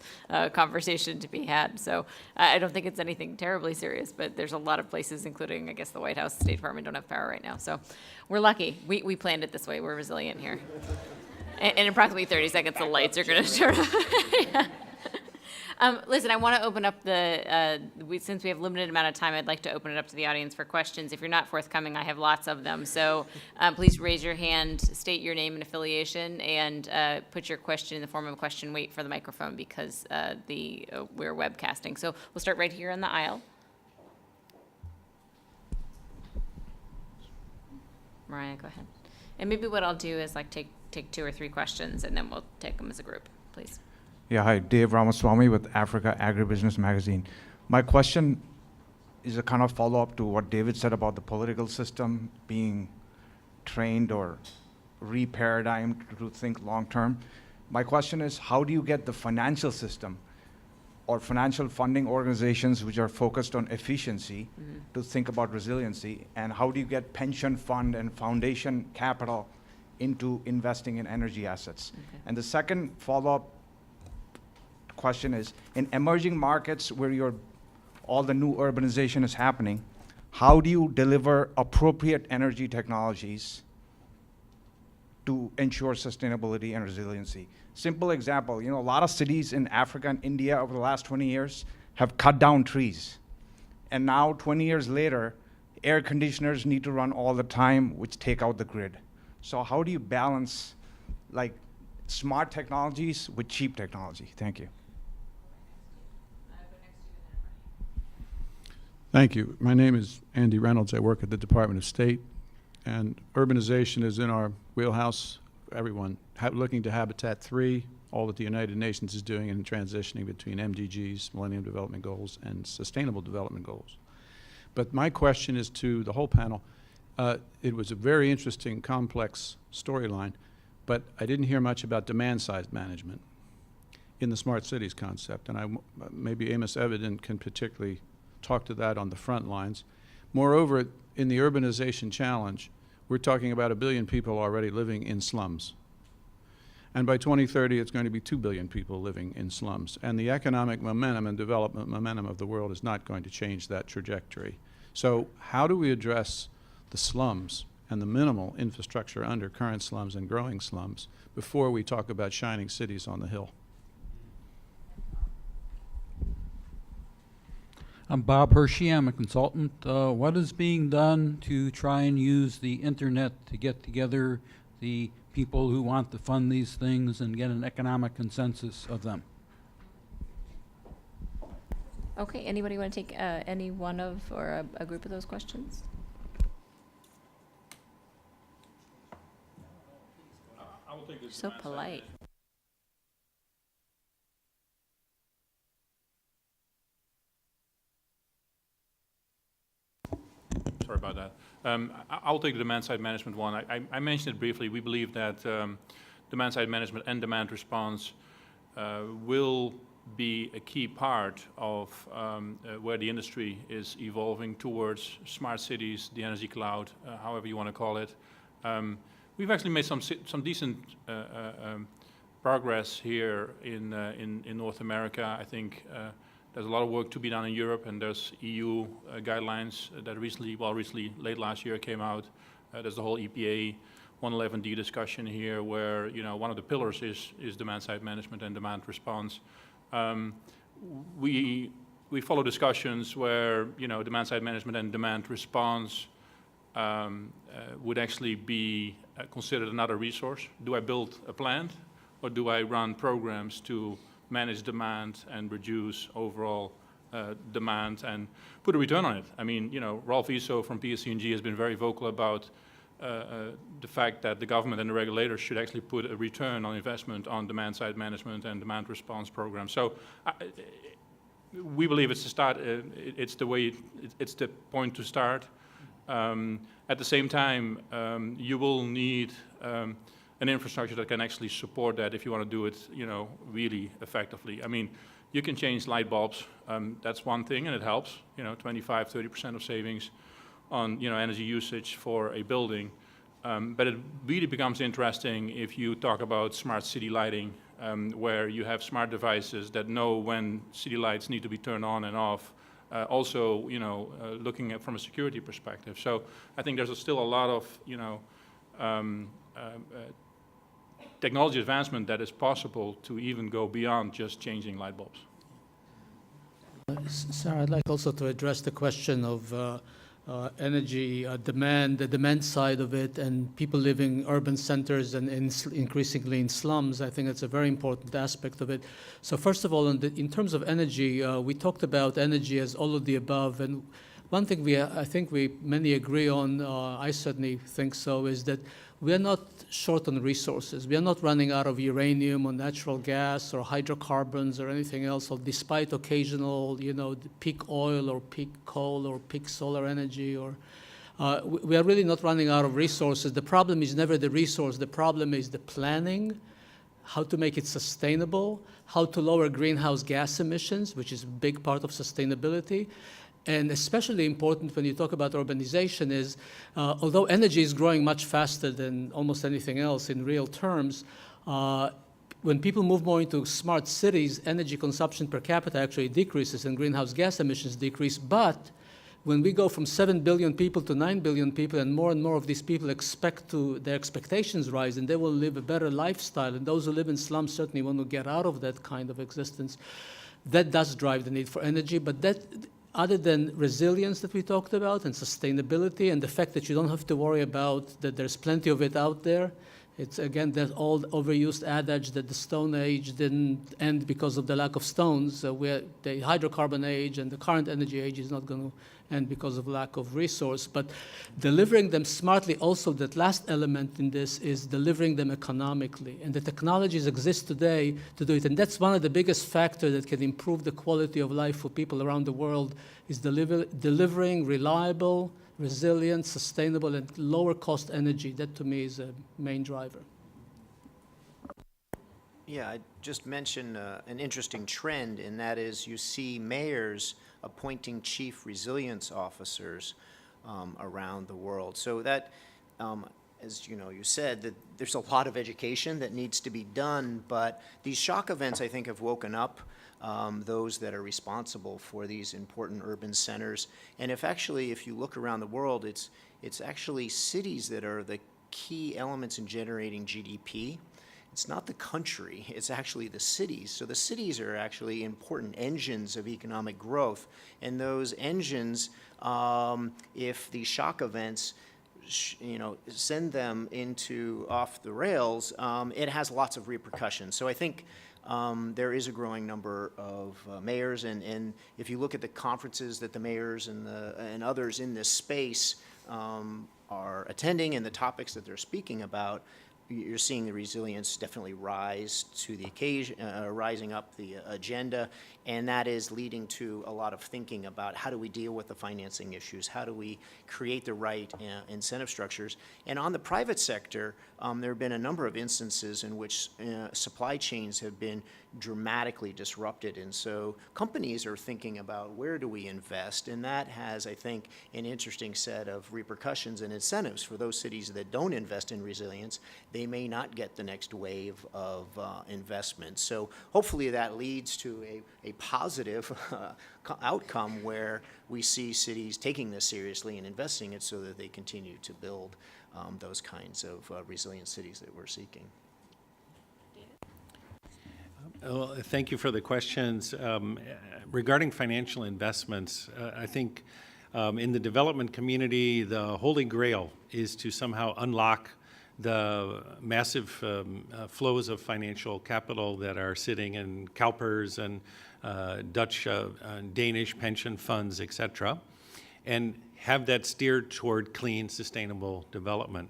conversation to be had. So I don't think it's anything terribly serious, but there's a lot of places, including, I guess, the White House, State Department, don't have power right now. So we're lucky. We planned it this way. We're resilient here. And in approximately 30 seconds, the lights are going to turn off. Listen, I want to open up since we have limited amount of time, I'd like to open it up to the audience for questions. If you're not forthcoming, I have lots of them. So please raise your hand, state your name and affiliation, and put your question in the form of a question. Wait for the microphone because we're webcasting. So we'll start right here in the aisle. Mariah, go ahead. And maybe what I'll do is like take 2 or 3 questions, and then we'll take them as a group, please. Yeah, hi, Dave Ramaswamy with Africa Agribusiness Magazine. My question is a kind of follow-up to what David said about the political system being trained or re-paradigmed to think long-term. My question is, how do you get the financial system or financial funding organizations which are focused on efficiency to think about resiliency, and how do you get pension fund and foundation capital into investing in energy assets? Okay. And the second follow-up question is, in emerging markets where all the new urbanization is happening, how do you deliver appropriate energy technologies to ensure sustainability and resiliency? Simple example, a lot of cities in Africa and India over the last 20 years have cut down trees. And now, 20 years later, air conditioners need to run all the time, which take out the grid. So how do you balance smart technologies with cheap technology? Thank you. Thank you. My name is Andy Reynolds. I work at the Department of State, and urbanization is in our wheelhouse. Everyone looking to Habitat 3, all that the United Nations is doing in transitioning between MDGs, Millennium Development Goals, and Sustainable Development Goals. But my question is to the whole panel. It was a very interesting, complex storyline, but I didn't hear much about demand-side management in the smart cities concept, and maybe Amos Evident can particularly talk to that on the front lines. Moreover, in the urbanization challenge, we're talking about 1 billion people already living in slums. And by 2030, it's going to be 2 billion people living in slums. And the economic momentum and development momentum of the world is not going to change that trajectory. So how do we address the slums and the minimal infrastructure under current slums and growing slums before we talk about shining cities on the hill? I'm Bob Hershey. I'm a consultant. What is being done to try and use the internet to get together the people who want to fund these things and get an economic consensus of them? Okay, anybody want to take any one of or a group of those questions? I will take this. So polite. Sorry about that. I'll take the demand-side management one. I mentioned it briefly. We believe that demand-side management and demand response will be a key part of where the industry is evolving towards smart cities, the energy cloud, however you want to call it. We've actually made some decent progress here in North America. I think there's a lot of work to be done in Europe, and there's EU guidelines that recently, late last year, came out. There's the whole EPA 111D discussion here, where one of the pillars is demand-side management and demand response. We follow discussions where demand-side management and demand response would actually be considered another resource. Do I build a plant, or do I run programs to manage demand and reduce overall demand and put a return on it? I mean, Ralph Iso from PSC&G has been very vocal about the fact that the government and the regulators should actually put a return on investment on demand-side management and demand response programs. So we believe it's the start. It's the point to start. At the same time, you will need an infrastructure that can actually support that if you want to do it, really effectively. I mean, you can change light bulbs. That's one thing, and it helps. 25, 30% of savings on energy usage for a building. But it really becomes interesting if you talk about smart city lighting, where you have smart devices that know when city lights need to be turned on and off. Also, looking at from a security perspective. So I think there's still a lot of, technology advancement that is possible to even go beyond just changing light bulbs. Sarah, I'd like also to address the question of energy demand, the demand side of it, and people living in urban centers and increasingly in slums. I think it's a very important aspect of it. So first of all, in terms of energy, we talked about energy as all of the above, and one thing I think many agree on, I certainly think so, is that we are not short on resources. We are not running out of uranium or natural gas or hydrocarbons or anything else, or despite occasional, peak oil or peak coal or peak solar energy, or we are really not running out of resources. The problem is never the resource. The problem is the planning, how to make it sustainable, how to lower greenhouse gas emissions, which is a big part of sustainability. And especially important when you talk about urbanization is, although energy is growing much faster than almost anything else in real terms, when people move more into smart cities, energy consumption per capita actually decreases and greenhouse gas emissions decrease. But when we go from 7 billion people to 9 billion people, and more of these people their expectations rise, and they will live a better lifestyle, and those who live in slums certainly want to get out of that kind of existence, that does drive the need for energy. But that, other than resilience that we talked about, and sustainability, and the fact that you don't have to worry about that there's plenty of it out there, it's again that old overused adage that the Stone Age didn't end because of the lack of stones. Where the hydrocarbon age and the current energy age is not going to end because of lack of resource. But delivering them smartly, also that last element in this is delivering them economically. And the technologies exist today to do it. And that's one of the biggest factors that can improve the quality of life for people around the world, is delivering reliable, resilient, sustainable, and lower cost energy. That to me is a main driver. Yeah, I just mentioned an interesting trend, and that is you see mayors appointing chief resilience officers around the world. So that, as you said, that there's a lot of education that needs to be done, but these shock events, I think, have woken up those that are responsible for these important urban centers. And if you look around the world, it's actually cities that are the key elements in generating GDP. It's not the country, it's actually the cities. So the cities are actually important engines of economic growth. And those engines, if the shock events send them off the rails, it has lots of repercussions. So I think there is a growing number of mayors, and if you look at the conferences that the mayors and others in this space are attending and the topics that they're speaking about, you're seeing the resilience definitely rise to the occasion, rising up the agenda, and that is leading to a lot of thinking about how do we deal with the financing issues, how do we create the right incentive structures. And on the private sector, there have been a number of instances in which supply chains have been dramatically disrupted, and so companies are thinking about where do we invest, and that has, I think, an interesting set of repercussions and incentives for those cities that don't invest in resilience. They may not get the next wave of investment. So hopefully that leads to a positive outcome where we see cities taking this seriously and investing it so that they continue to build those kinds of resilient cities that we're seeking. Well, thank you for the questions. Regarding financial investments, I think in the development community, the holy grail is to somehow unlock the massive flows of financial capital that are sitting in CalPERS and Dutch, Danish pension funds, et cetera, and have that steered toward clean, sustainable development.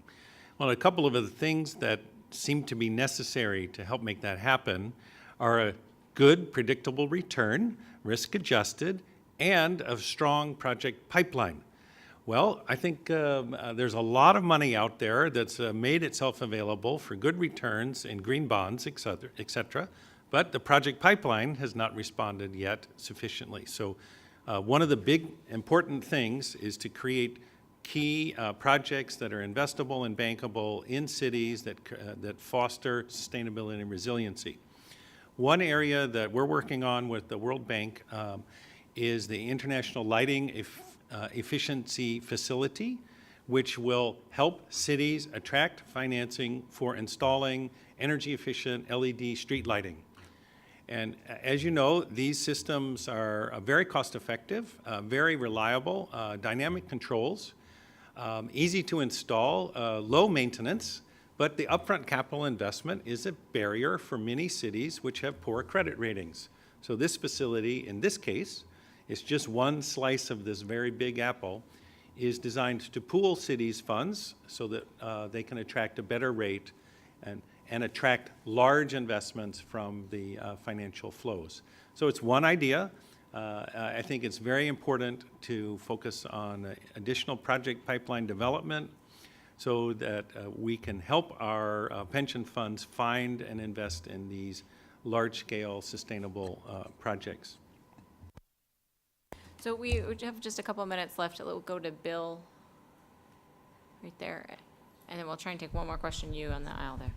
Well, a couple of the things that seem to be necessary to help make that happen are a good, predictable return, risk-adjusted, and a strong project pipeline. Well, I think there's a lot of money out there that's made itself available for good returns in green bonds, et cetera, but the project pipeline has not responded yet sufficiently. So one of the big important things is to create key projects that are investable and bankable in cities that foster sustainability and resiliency. One area that we're working on with the World Bank is the International Lighting Efficiency Facility, which will help cities attract financing for installing energy-efficient LED street lighting. And as you know, these systems are very cost-effective, very reliable, dynamic controls, easy to install, low maintenance, but the upfront capital investment is a barrier for many cities which have poor credit ratings. So this facility, in this case, It's just one slice of this very big apple, is designed to pool cities' funds so that they can attract a better rate and attract large investments from the financial flows. So it's one idea. I think it's very important to focus on additional project pipeline development so that we can help our pension funds find and invest in these large-scale sustainable projects. So we have just a couple of minutes left. We'll go to Bill right there. And then we'll try and take one more question, you on the aisle there.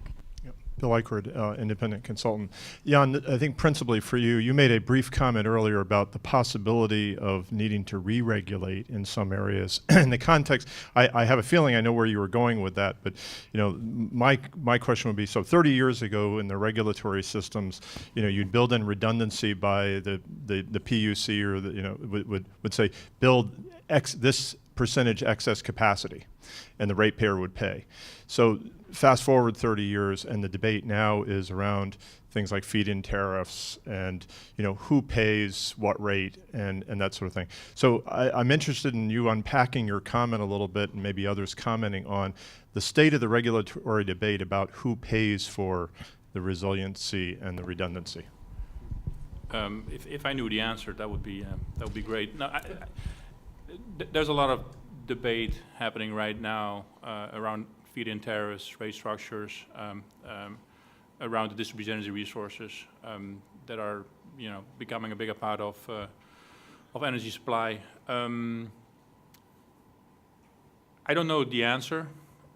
Yep. Bill Eichord, independent consultant. Jan, I think principally for you, you made a brief comment earlier about the possibility of needing to re-regulate in some areas. In the context, I have a feeling I know where you were going with that, but my question would be, so 30 years ago in the regulatory systems, you'd build in redundancy by the PUC or would say build this percentage excess capacity, and the ratepayer would pay. So fast forward 30 years, and the debate now is around things like feed-in tariffs and who pays what rate and that sort of thing. So I'm interested in you unpacking your comment a little bit, and maybe others commenting on the state of the regulatory debate about who pays for the resiliency and the redundancy. If I knew the answer, that would be great. No, there's a lot of debate happening right now around feed-in tariffs, rate structures, around the distributed energy resources that are, becoming a bigger part of energy supply. I don't know the answer.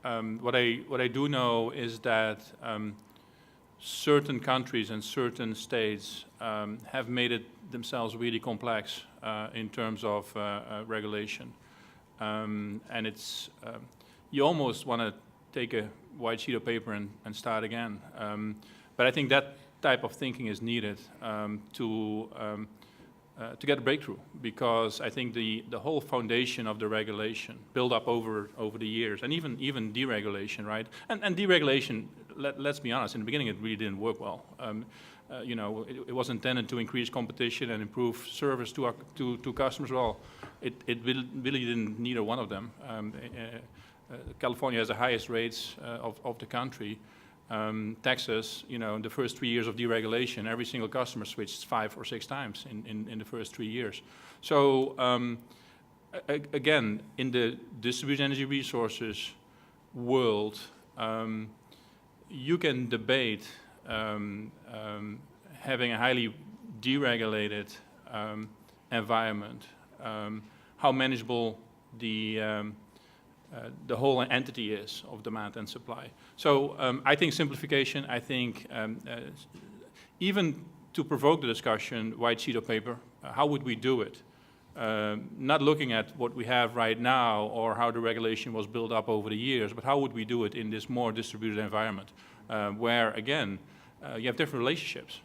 What I do know is that certain countries and certain states have made it themselves really complex in terms of regulation. And it's, you almost want to take a white sheet of paper and start again. But I think that type of thinking is needed to get a breakthrough, because I think the whole foundation of the regulation built up over the years, and even deregulation, right? And deregulation, let's be honest, in the beginning it really didn't work well. It was intended to increase competition and improve service to customers. Well, it really didn't, neither one of them. California has the highest rates of the country. Texas, in the first 3 years of deregulation, every single customer switched 5 or 6 times in the first 3 years. So again, in the distributed energy resources world, you can debate having a highly deregulated environment, how manageable the whole entity is of demand and supply. So I think simplification, I think even to provoke the discussion, white sheet of paper, how would we do it? Not looking at what we have right now or how the regulation was built up over the years, but how would we do it in this more distributed environment where, again, you have different relationships,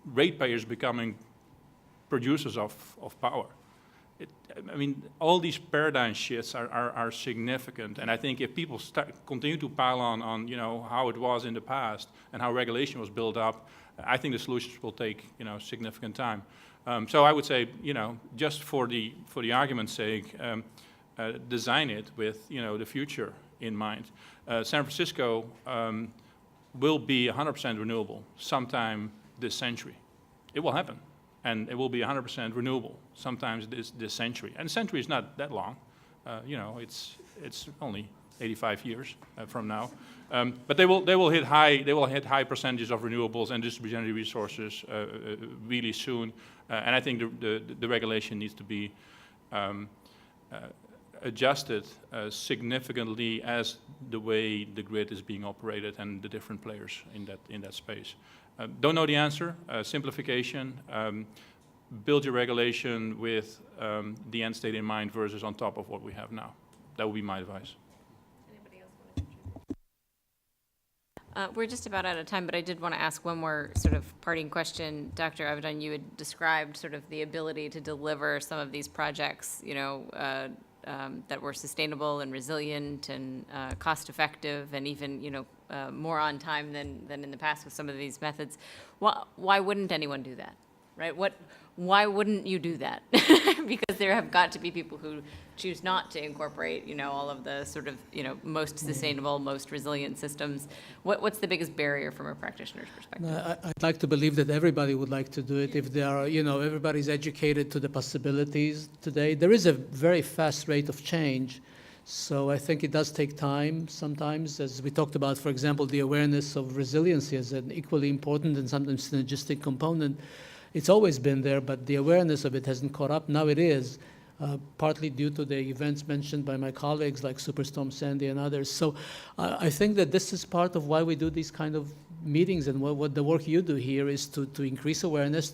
ratepayers becoming producers of power. All these paradigm shifts are significant, and I think if people continue to pile on how it was in the past and how regulation was built up, I think the solutions will take significant time. So I would say just for the argument's sake, design it with the future in mind. San Francisco will be 100% renewable sometime this century. It will happen. And it will be 100% renewable sometimes this century. And a century is not that long. It's only 85 years from now. But they will hit high percentages of renewables and distributed energy resources really soon. And I think the regulation needs to be adjusted significantly as the way the grid is being operated and the different players in that space. Don't know the answer. Simplification. Build your regulation with the end state in mind versus on top of what we have now. That would be my advice. Anybody else want to contribute? We're just about out of time, but I did want to ask one more sort of parting question. Dr. Avedon, you had described sort of the ability to deliver some of these projects, that were sustainable and resilient and cost-effective, and even more on time than in the past with some of these methods. Why wouldn't anyone do that, right? why wouldn't you do that? Because there have got to be people who choose not to incorporate, all of the sort of, most sustainable, most resilient systems. What's the biggest barrier from a practitioner's perspective? I'd like to believe that everybody would like to do it if they are, everybody's educated to the possibilities today. There is a very fast rate of change. So I think it does take time sometimes, as we talked about, for example, the awareness of resiliency as an equally important and sometimes synergistic component. It's always been there, but the awareness of it hasn't caught up. Now it is, partly due to the events mentioned by my colleagues like Superstorm Sandy and others. So I think that this is part of why we do these kind of meetings, and what the work you do here is to increase awareness.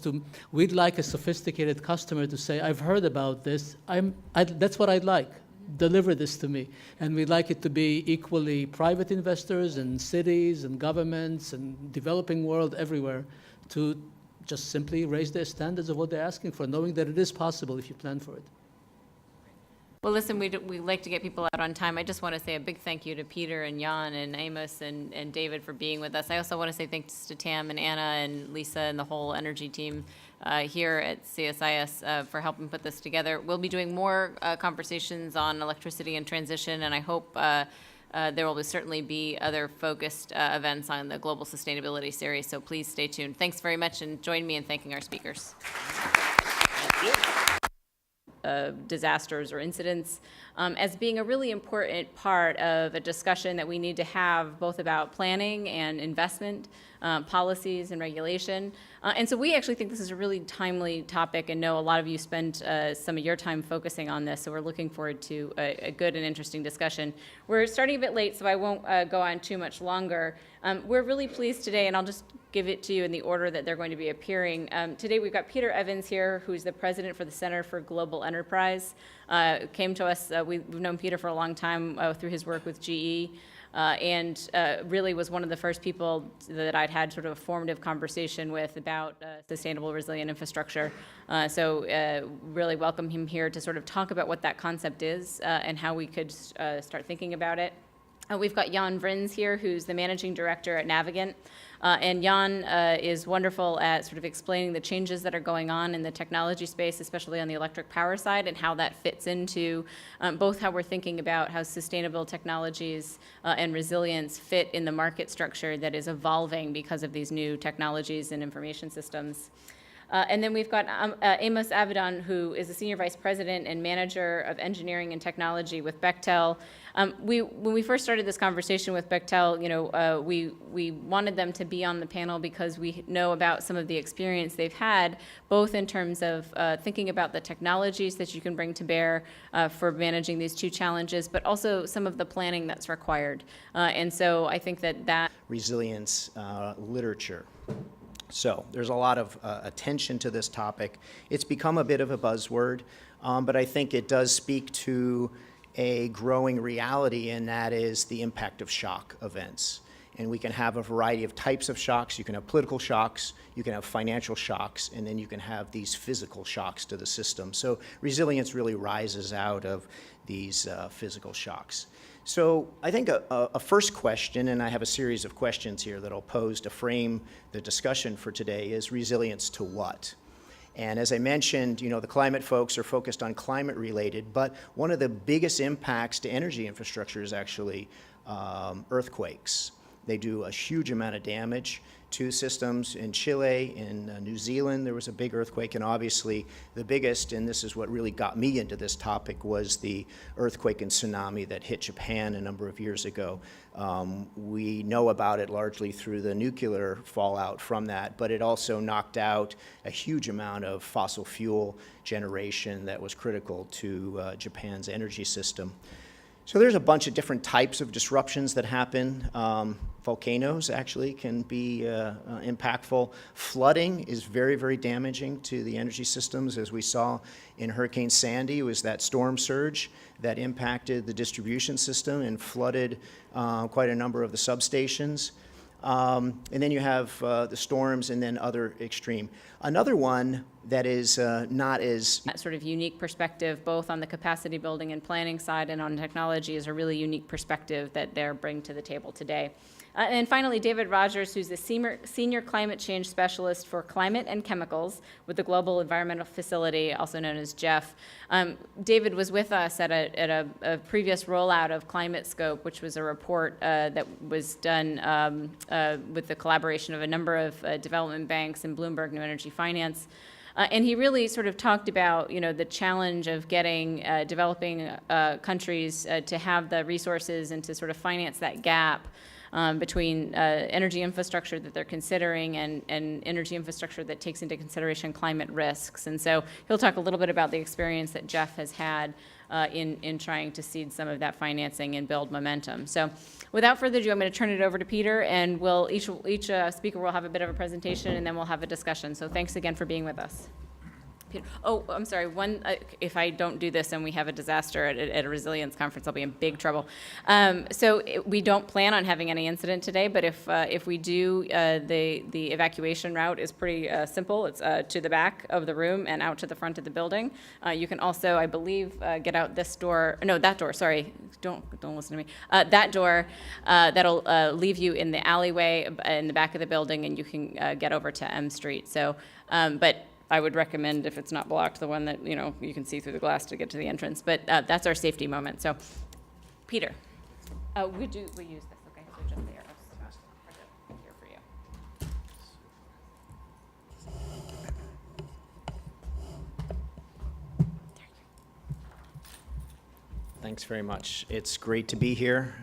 We'd like a sophisticated customer to say, I've heard about this, that's what I'd like. Deliver this to me. And we'd like it to be equally private investors and cities and governments and developing world everywhere to just simply raise their standards of what they're asking for, knowing that it is possible if you plan for it. Well, listen, we like to get people out on time. I just want to say a big thank you to Peter and Jan and Amos and David for being with us. I also want to say thanks to Tam and Anna and Lisa and the whole energy team here at CSIS for helping put this together. We'll be doing more conversations on electricity and transition, and I hope there will certainly be other focused events on the Global Sustainability Series, so please stay tuned. Thanks very much, and join me in thanking our speakers. Disasters or incidents as being a really important part of a discussion that we need to have both about planning and investment, policies and regulation. And so we actually think this is a really timely topic and know a lot of you spend some of your time focusing on this, so we're looking forward to a good and interesting discussion. We're starting a bit late, so I won't go on too much longer. We're really pleased today, and I'll just give it to you in the order that they're going to be appearing. Today we've got Peter Evans here, who's the president for the Center for Global Enterprise. Came to us, we've known Peter for a long time through his work with GE, and really was one of the first people that I'd had sort of a formative conversation with about sustainable resilient infrastructure. So really welcome him here to sort of talk about what that concept is and how we could start thinking about it. We've got Jan Vrins here, who's the managing director at Navigant. And Jan is wonderful at sort of explaining the changes that are going on in the technology space, especially on the electric power side, and how that fits into both how we're thinking about how sustainable technologies and resilience fit in the market structure that is evolving because of these new technologies and information systems. And then we've got Amos Avedon, who is the Senior Vice President and Manager of Engineering and Technology with Bechtel. When we first started this conversation with Bechtel, we wanted them to be on the panel because we know about some of the experience they've had, both in terms of thinking about the technologies that you can bring to bear for managing these two challenges, but also some of the planning that's required. And so I think that resilience literature. So there's a lot of attention to this topic. It's become a bit of a buzzword, but I think it does speak to a growing reality, and that is the impact of shock events. And we can have a variety of types of shocks. You can have political shocks, you can have financial shocks, and then you can have these physical shocks to the system. So resilience really rises out of these physical shocks. So I think a first question, and I have a series of questions here that I'll pose to frame the discussion for today, is resilience to what? And as I mentioned, the climate folks are focused on climate-related, but one of the biggest impacts to energy infrastructure is actually earthquakes. They do a huge amount of damage to systems. In Chile, in New Zealand, there was a big earthquake, and obviously the biggest, and this is what really got me into this topic, was the earthquake and tsunami that hit Japan a number of years ago. We know about it largely through the nuclear fallout from that, but it also knocked out a huge amount of fossil fuel generation that was critical to Japan's energy system. So there's a bunch of different types of disruptions that happen. Volcanoes actually can be impactful. Flooding is very, very damaging to the energy systems, as we saw in Hurricane Sandy. It was that storm surge that impacted the distribution system and flooded quite a number of the substations. And then you have the storms and then other extreme. Another one that is not as That sort of unique perspective, both on the capacity building and planning side and on technology, is a really unique perspective that they're bringing to the table today. And finally, David Rogers, who's the senior climate change specialist for climate and chemicals with the Global Environmental Facility, also known as GEF. David was with us at a previous rollout of Climate Scope, which was a report that was done with the collaboration of a number of development banks and Bloomberg New Energy Finance. And he really sort of talked about, the challenge of getting developing countries to have the resources and to sort of finance that gap between energy infrastructure that they're considering and energy infrastructure that takes into consideration climate risks. And so he'll talk a little bit about the experience that Jeff has had in trying to seed some of that financing and build momentum. So without further ado, I'm going to turn it over to Peter, and each speaker will have a bit of a presentation, and then we'll have a discussion. So thanks again for being with us. Peter. Oh, I'm sorry. If I don't do this and we have a disaster at a resilience conference, I'll be in big trouble. We don't plan on having any incident today, but if we do, the evacuation route is pretty simple. It's to the back of the room and out to the front of the building. You can also, I believe, get out this door. No, that door. Sorry, don't listen to me. That door that'll leave you in the alleyway in the back of the building, and you can get over to M Street. So, but I would recommend, if it's not blocked, the one that, you can see through the glass to get to the entrance. But that's our safety moment. So, Peter. We use this, okay? So just the arrows here for you. Thanks very much. It's great to be here.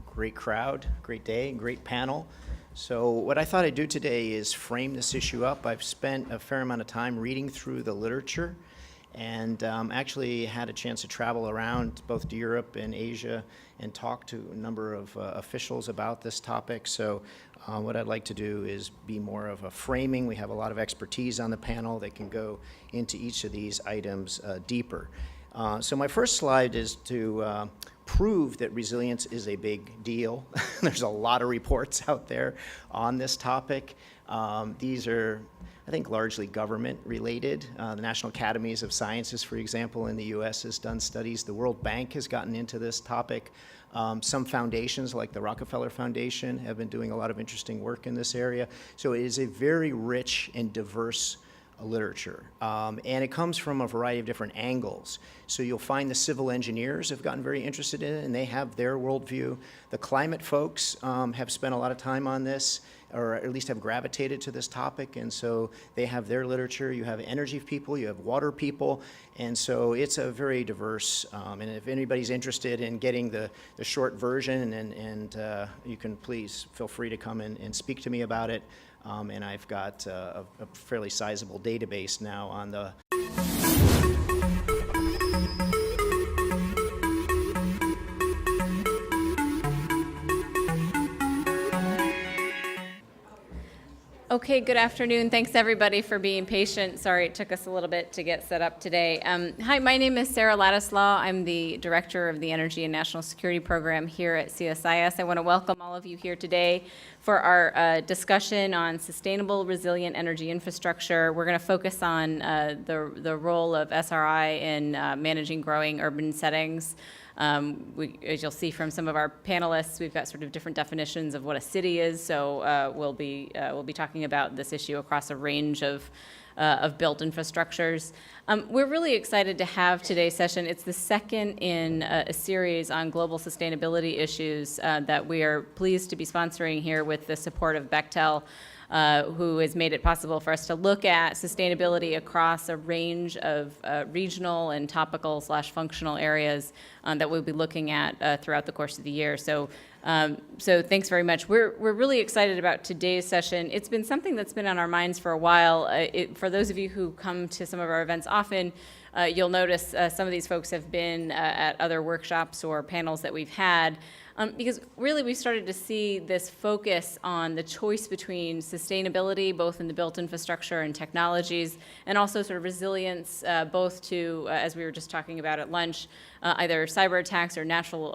Great crowd, great day, great panel. So what I thought I'd do today is frame this issue up. I've spent a fair amount of time reading through the literature and actually had a chance to travel around both to Europe and Asia and talk to a number of officials about this topic. So what I'd like to do is be more of a framing. We have a lot of expertise on the panel that can go into each of these items deeper. So my first slide is to prove that resilience is a big deal. There's a lot of reports out there on this topic. These are, I think, largely government related. The National Academies of Sciences, for example, in the US has done studies. The World Bank has gotten into this topic. Some foundations like the Rockefeller Foundation have been doing a lot of interesting work in this area. So it is a very rich and diverse literature. And it comes from a variety of different angles. So you'll find the civil engineers have gotten very interested in it, and they have their worldview. The climate folks have spent a lot of time on this, or at least have gravitated to this topic, and so they have their literature. You have energy people, you have water people, and so it's a very diverse, and if anybody's interested in getting the short version, and you can please feel free to come and speak to me about it. And I've got a fairly sizable database now on the Okay, good afternoon. Thanks everybody for being patient. Sorry it took us a little bit to get set up today. Hi, my name is Sarah Ladislaw. I'm the Director of the Energy and National Security Program here at CSIS. I want to welcome all of you here today for our discussion on sustainable, resilient energy infrastructure. We're going to focus on the role of SRI in managing growing urban settings. As you'll see from some of our panelists, we've got sort of different definitions of what a city is, so we'll be talking about this issue across a range of built infrastructures. We're really excited to have today's session. It's the second in a series on global sustainability issues that we are pleased to be sponsoring here with the support of Bechtel, who has made it possible for us to look at sustainability across a range of regional and topical / functional areas that we'll be looking at throughout the course of the year. So thanks very much. We're really excited about today's session. It's been something that's been on our minds for a while. For those of you who come to some of our events often, you'll notice some of these folks have been at other workshops or panels that we've had. Because really we started to see this focus on the choice between sustainability, both in the built infrastructure and technologies, and also sort of resilience, both to, as we were just talking about at lunch, either cyber attacks or natural